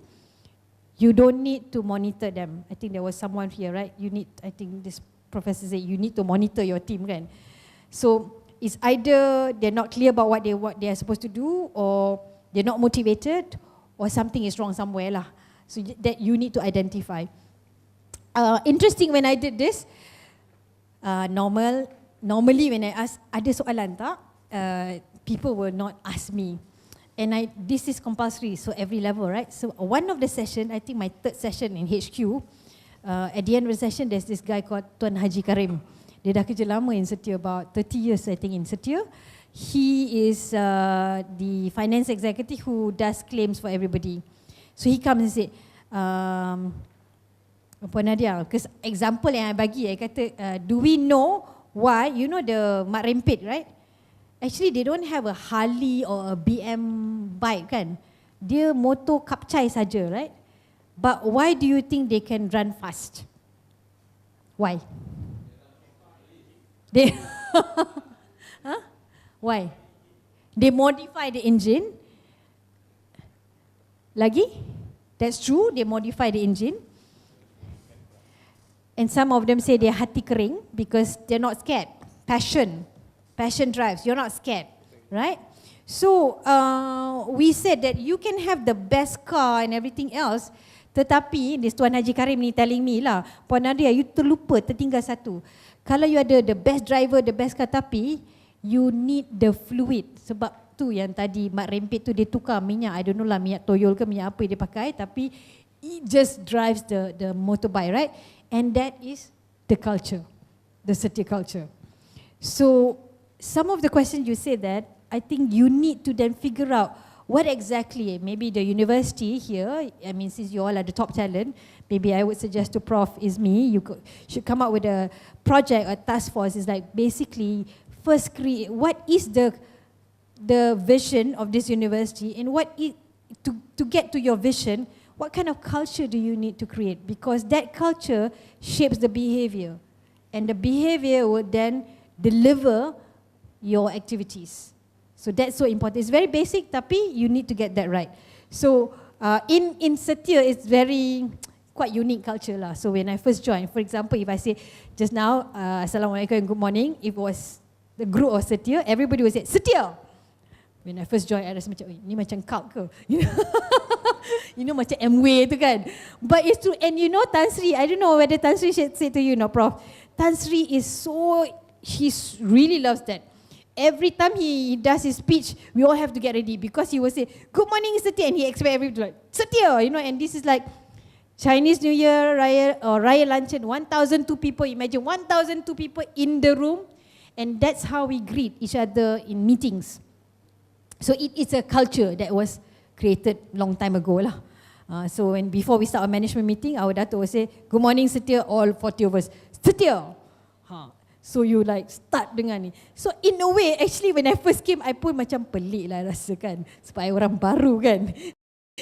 you don't need to monitor them. I think there was someone here, right? You need, I think this professor said, you need to monitor your team, kan? So it's either they're not clear about what they are supposed to do, or they're not motivated, or something is wrong somewhere lah. So that you need to identify. Interesting, when I did this, normally when I ask, ada soalan tak? People will not ask me. And this is compulsory, so every level, right? So one of the session, I think my third session in HQ, at the end of the session, there's this guy called Tuan Haji Karim. Dia dah kerja lama in Setia, about 30 years I think in Setia. He is the finance executive who does claims for everybody. So he comes and say, Puan Nadia, because example yang I bagi, I kata, do we know why, you know the mak rempit, right? Actually they don't have a Harley or a BM bike kan. Dia motor kapcai saja, right? But why do you think they can run fast? Why? They huh? Why? They modify the engine. Lagi? That's true, they modify the engine. And some of them say they're hati kering because they're not scared. Passion drives, you're not scared, right? So we said that you can have the best car and everything else, tetapi this Tuan Haji Karim ni telling me lah, Puan Nadia, you tertinggal satu. Kalau you ada the best driver, the best car, tapi you need the fluid. Sebab tu yang tadi mak rempit tu dia tukar minyak, I don't know lah minyak toyol ke minyak apa dia pakai, tapi it just drives the motorbike, right? And that is the culture, the Setia culture. So some of the questions you say that, I think you need to then figure out what exactly, maybe the university here, I mean since you all are the top talent, maybe I would suggest to Prof. Izmi, you should come up with a project, a task force. It's like basically first create, what is the vision of this university, and what is, to get to your vision, what kind of culture do you need to create? Because that culture shapes the behavior, and the behavior would then deliver your activities. So that's so important. It's very basic, tapi you need to get that right. So in Setia, it's very quite unique culture lah. So when I first joined, for example, if I say just now, Assalamualaikum and good morning, if it was the group of Setia, everybody would say, Setia! When I first joined, I rasa macam, ni macam cult ke? You know macam Amway tu kan? But it's true, and you know Tan Sri, I don't know whether Tan Sri should say to you, no, Prof. Tan Sri is so, he really loves that. Every time he does his speech, we all have to get ready because he will say, good morning Setia, and he expect everybody to like, Setia, you know, and this is like Chinese New Year, Raya Luncheon, 1,002 people, imagine 1,002 people in the room, and that's how we greet each other in meetings. So it's a culture that was created long time ago lah. So before we start a management meeting, our Dato' will say, good morning Setia, all 40 of us, Setia. So you like start dengan ni. So in a way, actually when I first came, I pun macam pelik lah rasa kan. Sebab I orang baru kan.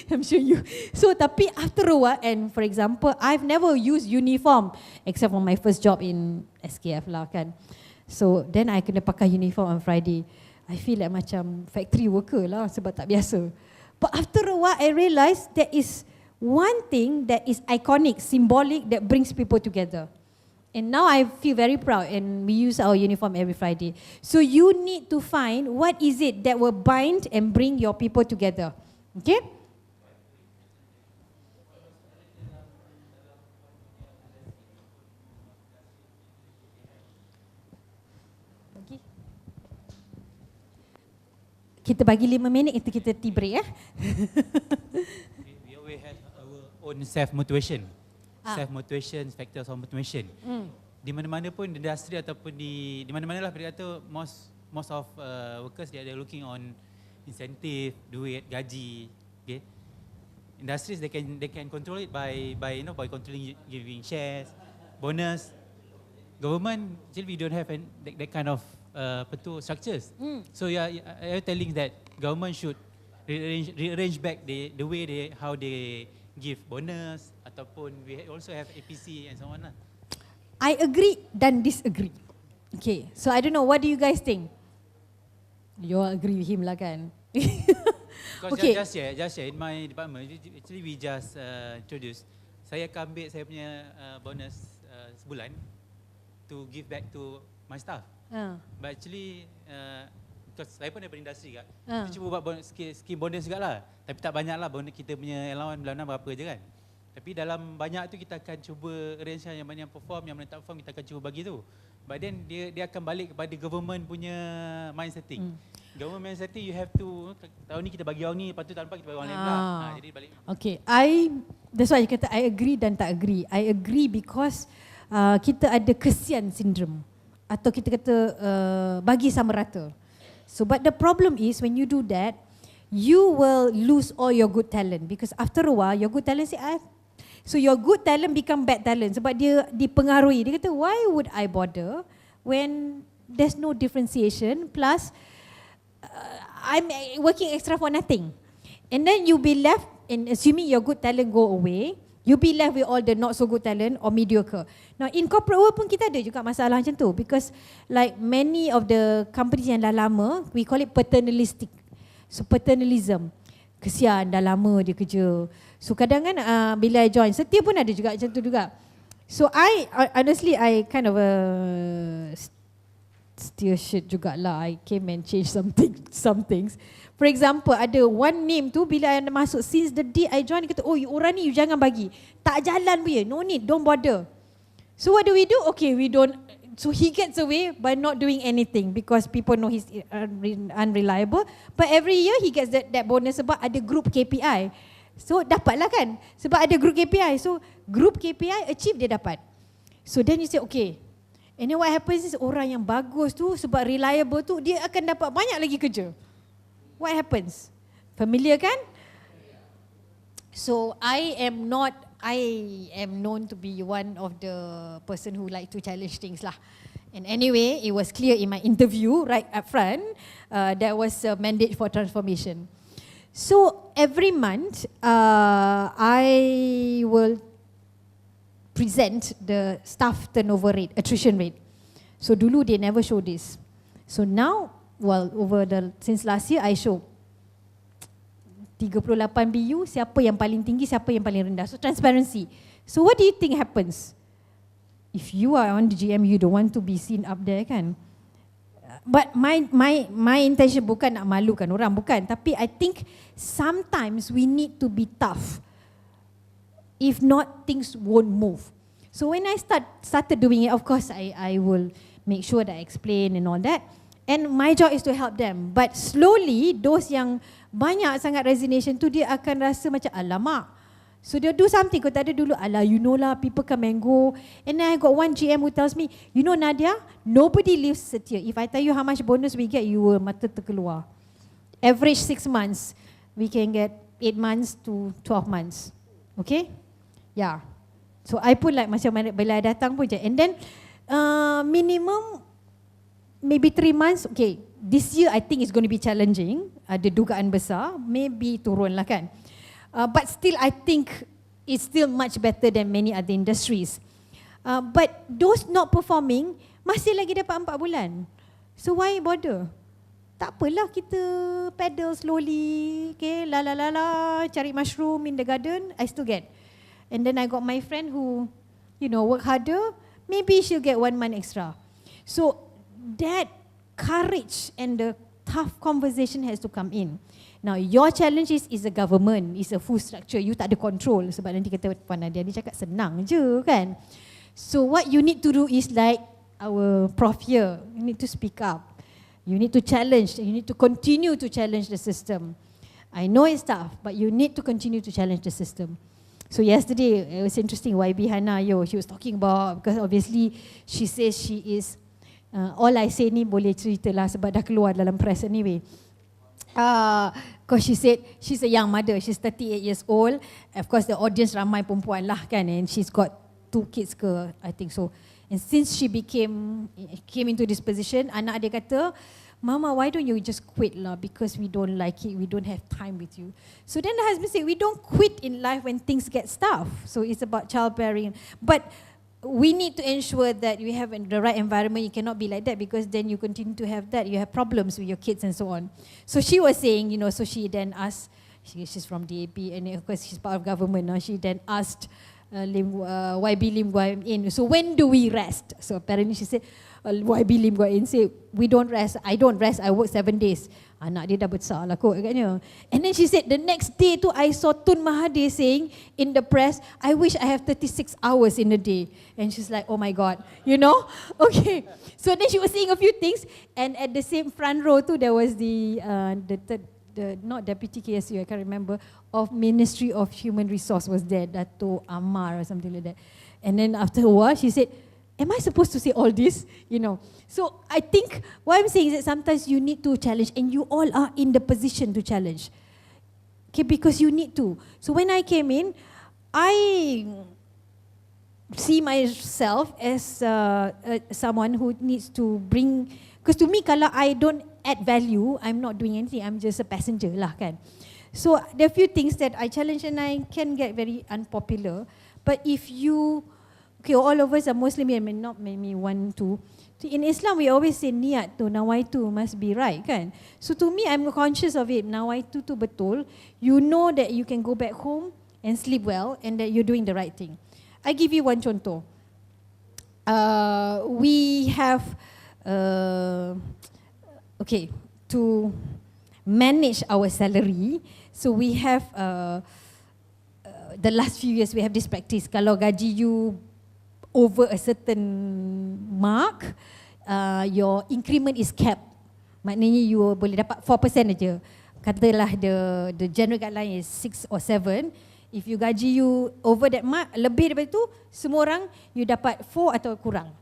I'm sure you. So tapi after a while, and for example, I've never used uniform except for my first job in SKF lah kan. So then I kena pakai uniform on Friday. I feel like macam factory worker lah sebab tak biasa. But after a while, I realised there is one thing that is iconic, symbolic, that brings people together. And now I feel very proud, and we use our uniform every Friday. So you need to find what is it that will bind and bring your people together. Okay? Kita bagi 5 minit, itu kita tea break ya. We always have our own self-motivation. Self-motivation, factors of motivation. Di mana-mana pun industri ataupun di mana-mana lah kita kata most of workers they are looking on incentive, duit, gaji, okay. Industries they can control it by controlling, giving shares, bonus. Government actually we don't have that kind of structures. So you're telling that government should rearrange back the way how they give bonus, ataupun we also have APC and so on lah. I agree dan disagree. Okay, so I don't know, what do you guys think? You all agree with him lah kan? Because okay. just share in my department, actually we just introduce, saya akan ambil saya punya bonus sebulan to give back to my staff. But actually, because saya pun daripada industri kan, kita cuba buat scheme bonus juga lah. Tapi tak banyak lah, bonus kita punya allowance bulanan berapa je kan. Tapi dalam banyak tu kita akan cuba arrange yang mana yang perform, yang mana tak perform kita akan cuba bagi tu. But then dia akan balik kepada government punya mind setting. Government mind setting you have to, tahun ni kita bagi orang ni, lepas tu tahun depan kita bagi orang lain pula. Jadi balik. Okay, that's why you kata I agree dan tak agree. I agree because kita ada kesian syndrome. atau kita kata bagi sama rata. So but the problem is when you do that, you will lose all your good talent because after a while your good talent so your good talent become bad talent sebab dia dipengaruhi. Dia kata why would I bother when there's no differentiation plus I'm working extra for nothing. And then you be left, and assuming your good talent go away, you be left with all the not so good talent or mediocre. Now in corporate world pun kita ada juga masalah macam tu because like many of the companies yang dah lama, we call it paternalistic. So paternalism, kesian dah lama dia kerja. So kadang kan bila I join, setia pun ada juga macam tu juga. So I honestly I kind of steer shit jugalah. I came and change some things. For example, ada one name tu bila I masuk, since the day I join, dia kata, oh orang ni you jangan bagi. Tak jalan punya, no need, don't bother. So what do? Okay, we don't. So he gets away by not doing anything because people know he's unreliable. But every year he gets that bonus sebab ada group KPI. So dapatlah kan, sebab ada group KPI. So group KPI achieve dia dapat. So then you say, okay. And then what happens is orang yang bagus tu sebab reliable tu dia akan dapat banyak lagi kerja. What happens? Familiar kan? So I am known to be one of the person who like to challenge things lah. And anyway, it was clear in my interview right up front, there was a mandate for transformation. So every month, I will present the staff turnover rate, attrition rate. So dulu they never show this. So now, well, since last year I show 38 BU, siapa yang paling tinggi, siapa yang paling rendah. So transparency. So what do you think happens? If you are on the GM, you don't want to be seen up there kan? But my intention bukan nak malukan orang, bukan. Tapi I think sometimes we need to be tough. If not, things won't move. So when I started doing it, of course I will make sure that I explain and all that. And my job is to help them. But slowly, those yang banyak sangat resignation tu, dia akan rasa macam alamak. So dia do something, kau tak ada dulu, alah you know lah, people come and go. And then I got one GM who tells me, you know Nadia, nobody lives setia. If I tell you how much bonus we get, you will mata terkeluar. Average 6 months, we can get 8 months to 12 months. Okay? Yeah. So I pun like macam bila I datang pun je. And then minimum maybe 3 months. Okay, this year I think it's going to be challenging. Ada dugaan besar, maybe turun lah kan. But still I think it's still much better than many other industries. But those not performing masih lagi dapat 4 bulan. So why bother? Tak apalah, kita pedal slowly. Okay, la cari mushroom in the garden, I still get. And then I got my friend who, you know, work harder, maybe she'll get 1 month extra. So that courage and the tough conversation has to come in. Now your challenge is a government, is a full structure, you tak ada control. Sebab nanti kata Puan Nadia ni cakap senang je kan. So what you need to do is like our prof here, you need to speak up. You need to challenge, you need to continue to challenge the system. I know it's tough, but you need to continue to challenge the system. So yesterday, it was interesting, YB Hana, she was talking about, because obviously she says she is, all I say ni boleh cerita lah sebab dah keluar dalam press anyway. Because she said she's a young mother, she's 38 years old. Of course the audience ramai perempuan lah kan, and she's got 2 kids ke, I think so. And since she came into this position, anak dia kata, Mama, why don't you just quit lah, because we don't like it, we don't have time with you. So then the husband said, we don't quit in life when things get tough. So it's about childbearing. But we need to ensure that you have the right environment. You cannot be like that because then you continue to have that. You have problems with your kids and so on. So she was saying, you know, so she then asked, she's from DAP and of course she's part of government now. She then asked YB Lim Guan In, so when do we rest? So apparently she said, YB Lim Guan In say, we don't rest, I don't rest, I work 7 days. Anak dia dah besar lah kot agaknya. And then she said, the next day tu I saw Tun Mahathir saying in the press, I wish I have 36 hours in a day. And she's like, oh my God, you know? Okay. So then she was saying a few things, and at the same front row tu, there was the not Deputy KSU, I can't remember, of Ministry of Human Resource was there, Dato Amar or something like that. And then after a while, she said, am I supposed to say all this? You know. So I think what I'm saying is that sometimes you need to challenge, and you all are in the position to challenge. Okay, because you need to. So when I came in, I see myself as someone who needs to bring, because to me kalau I don't add value, I'm not doing anything, I'm just a passenger lah kan. So there are few things that I challenge and I can get very unpopular. But if you, okay, all of us are Muslim, I mean not maybe one, two. In Islam we always say niat tu, nawaitu must be right kan. So to me I'm conscious of it, nawaitu tu betul. You know that you can go back home and sleep well and that you're doing the right thing. I give you one contoh. We have, okay, to manage our salary. So we have, the last few years we have this practice. Kalau gaji you over a certain mark, your increment is capped. Maknanya you boleh dapat 4% aja. Katalah the general guideline is 6 or 7. If you gaji you over that mark, lebih daripada itu, semua orang you dapat 4 atau kurang.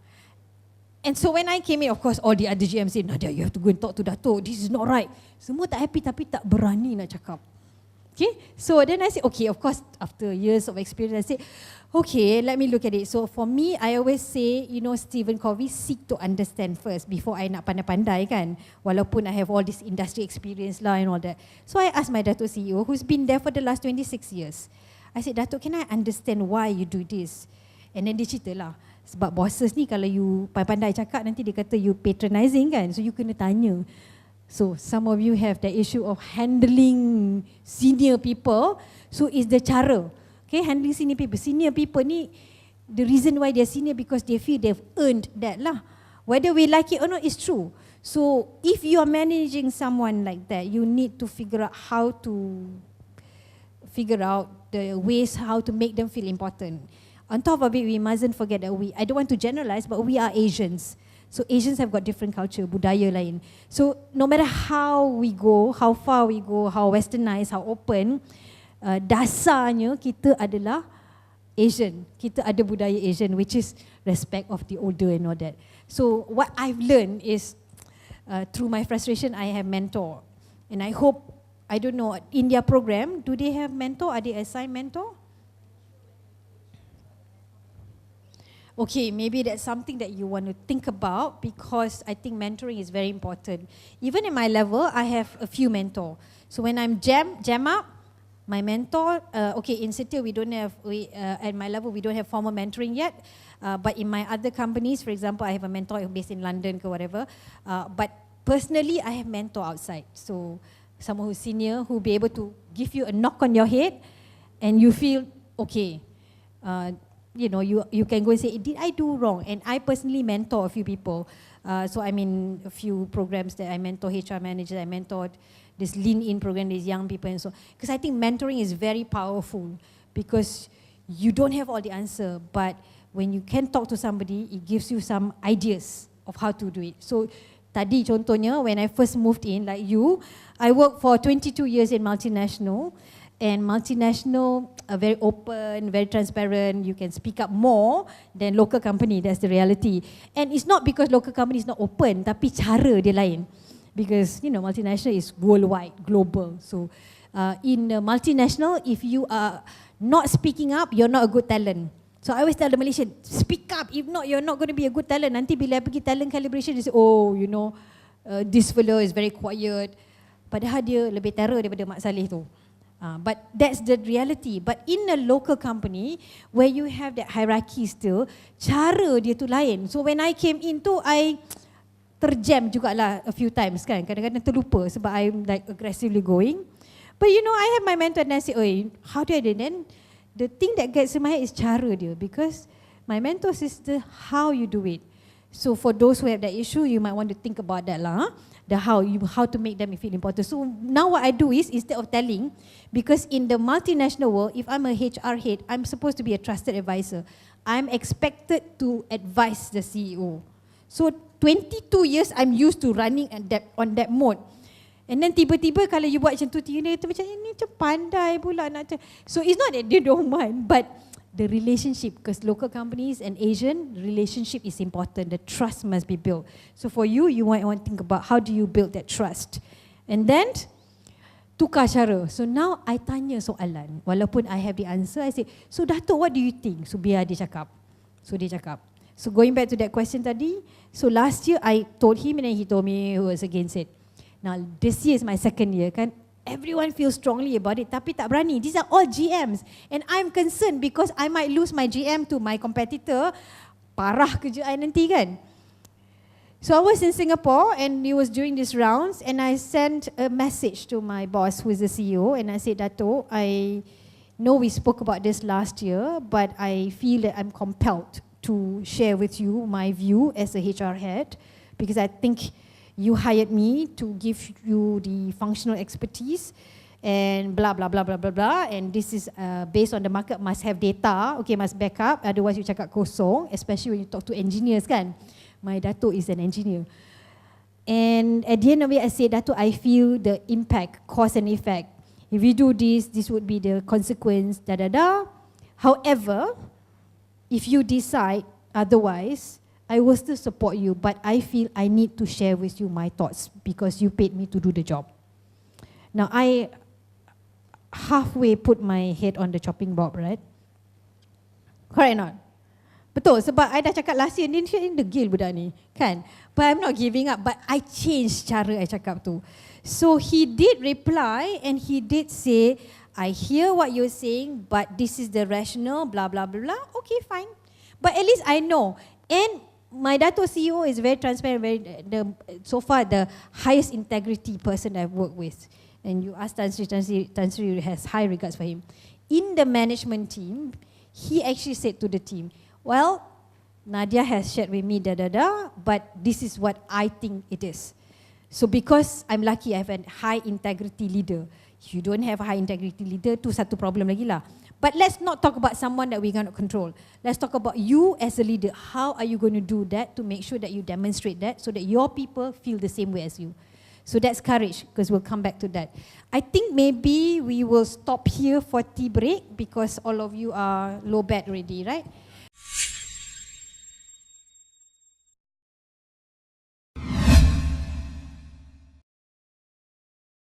And so when I came in, of course all the other GM said, Nadia, you have to go and talk to Dato', this is not right. Semua tak happy tapi tak berani nak cakap. Okay, so then I said, okay, of course after years of experience, I said, okay, let me look at it. So for me, I always say, you know, Stephen Covey, seek to understand first before I nak pandai-pandai kan. Walaupun I have all this industry experience lah and all that. So I asked my Dato' CEO, who's been there for the last 26 years. I said, Dato', can I understand why you do this? And then dia cerita lah. Sebab bosses ni kalau you pandai cakap, nanti dia kata you patronizing kan. So you kena tanya. So some of you have the issue of handling senior people. So is the cara. Okay, handling senior people. Senior people ni, the reason why they're senior because they feel they've earned that lah. Whether we like it or not, it's true. So if you are managing someone like that, you need to figure out how to figure out the ways how to make them feel important. On top of it, we mustn't forget that I don't want to generalize, but we are Asians. So Asians have got different culture, budaya lain. So no matter how we go, how far we go, how westernized, how open, dasarnya kita adalah Asian. Kita ada budaya Asian, which is respect of the older and all that. So what I've learned is, through my frustration, I have mentor. And I hope, I don't know, in their program, do they have mentor? Are they assigned mentor? Okay, maybe that's something that you want to think about because I think mentoring is very important. Even in my level, I have a few mentors. So when I'm jam up, my mentor, okay, in Setia we don't have, at my level we don't have formal mentoring yet. But in my other companies, for example, I have a mentor based in London or whatever. But personally, I have mentor outside. So someone who's senior who will be able to give you a knock on your head and you feel, okay, you know, you can go and say, did I do wrong? And I personally mentor a few people. So I'm in a few programs that I mentor HR managers, I mentored this lean-in program, these young people and so. Because I think mentoring is very powerful because you don't have all the answer, but when you can talk to somebody, it gives you some ideas of how to do it. So tadi contohnya, when I first moved in, like you, I worked for 22 years in multinational. And multinational are very open, very transparent. You can speak up more than local company. That's the reality. And it's not because local company is not open, tapi cara dia lain. Because you know multinational is worldwide, global. So in multinational, if you are not speaking up, you're not a good talent. So I always tell the Malaysian, speak up. If not, you're not going to be a good talent. Nanti bila pergi talent calibration, they say, oh, you know, this fellow is very quiet. Padahal dia lebih terror daripada Mak Saleh tu. But that's the reality. But in a local company where you have that hierarchy still, cara dia tu lain. So when I came in tu, I terjam jugalah a few times kan. Kadang-kadang terlupa sebab I'm like aggressively going. But you know, I have my mentor and I say, oi, how do I do it? Then the thing that gets in my head is cara dia because my mentor says how you do it. So for those who have that issue, you might want to think about that lah. The how to make them feel important. So now what I do is, instead of telling, because in the multinational world, if I'm a HR head, I'm supposed to be a trusted advisor. I'm expected to advise the CEO. So 22 years I'm used to running on that mode. And then tiba-tiba kalau you buat macam tu, dia macam ini macam pandai pula nak. So it's not that they don't want, but the relationship, because local companies and Asian relationship is important. The trust must be built. So for you, you might want to think about how do you build that trust. And then, tukar cara. So now I tanya soalan. Walaupun I have the answer, I say, so Dato', what do you think? So biar dia cakap. So dia cakap. So going back to that question tadi, so last year I told him and then he told me he was against it. Now this year is my second year kan. Everyone feels strongly about it tapi tak berani. These are all GMs and I'm concerned because I might lose my GM to my competitor. Parah kerja I nanti kan. So I was in Singapore and it was during these rounds and I sent a message to my boss who is the CEO and I said, Dato', I know we spoke about this last year but I feel that I'm compelled to share with you my view as a HR head because I think you hired me to give you the functional expertise and blah blah blah blah blah blah and this is based on the market must have data, okay, must back up, otherwise you cakap kosong, especially when you talk to engineers kan. My Dato' is an engineer. And at the end of it I said, Dato', I feel the impact, cause and effect. If you do this, this would be the consequence, da da da. However, if you decide otherwise, I will still support you, but I feel I need to share with you my thoughts because you paid me to do the job. Now, I halfway put my head on the chopping block, right? Correct or not? Betul, sebab I dah cakap last year, ni degil budak ni, kan? But I'm not giving up, but I changed cara I cakap tu. So he did reply and he did say, I hear what you're saying, but this is the rationale, blah, blah, blah, blah. Okay, fine. But at least I know. And my Dato' CEO is very transparent, so far the highest integrity person I've worked with. And you ask Tan Sri has high regards for him. In the management team, he actually said to the team, well, Nadia has shared with me but this is what I think it is. So because I'm lucky, I have a high integrity leader. If you don't have a high integrity leader, tu satu problem lagi lah. But let's not talk about someone that we cannot control. Let's talk about you as a leader. How are you going to do that to make sure that you demonstrate that so that your people feel the same way as you? So that's courage, because we'll come back to that. I think maybe we will stop here for tea break because all of you are low bat already, right?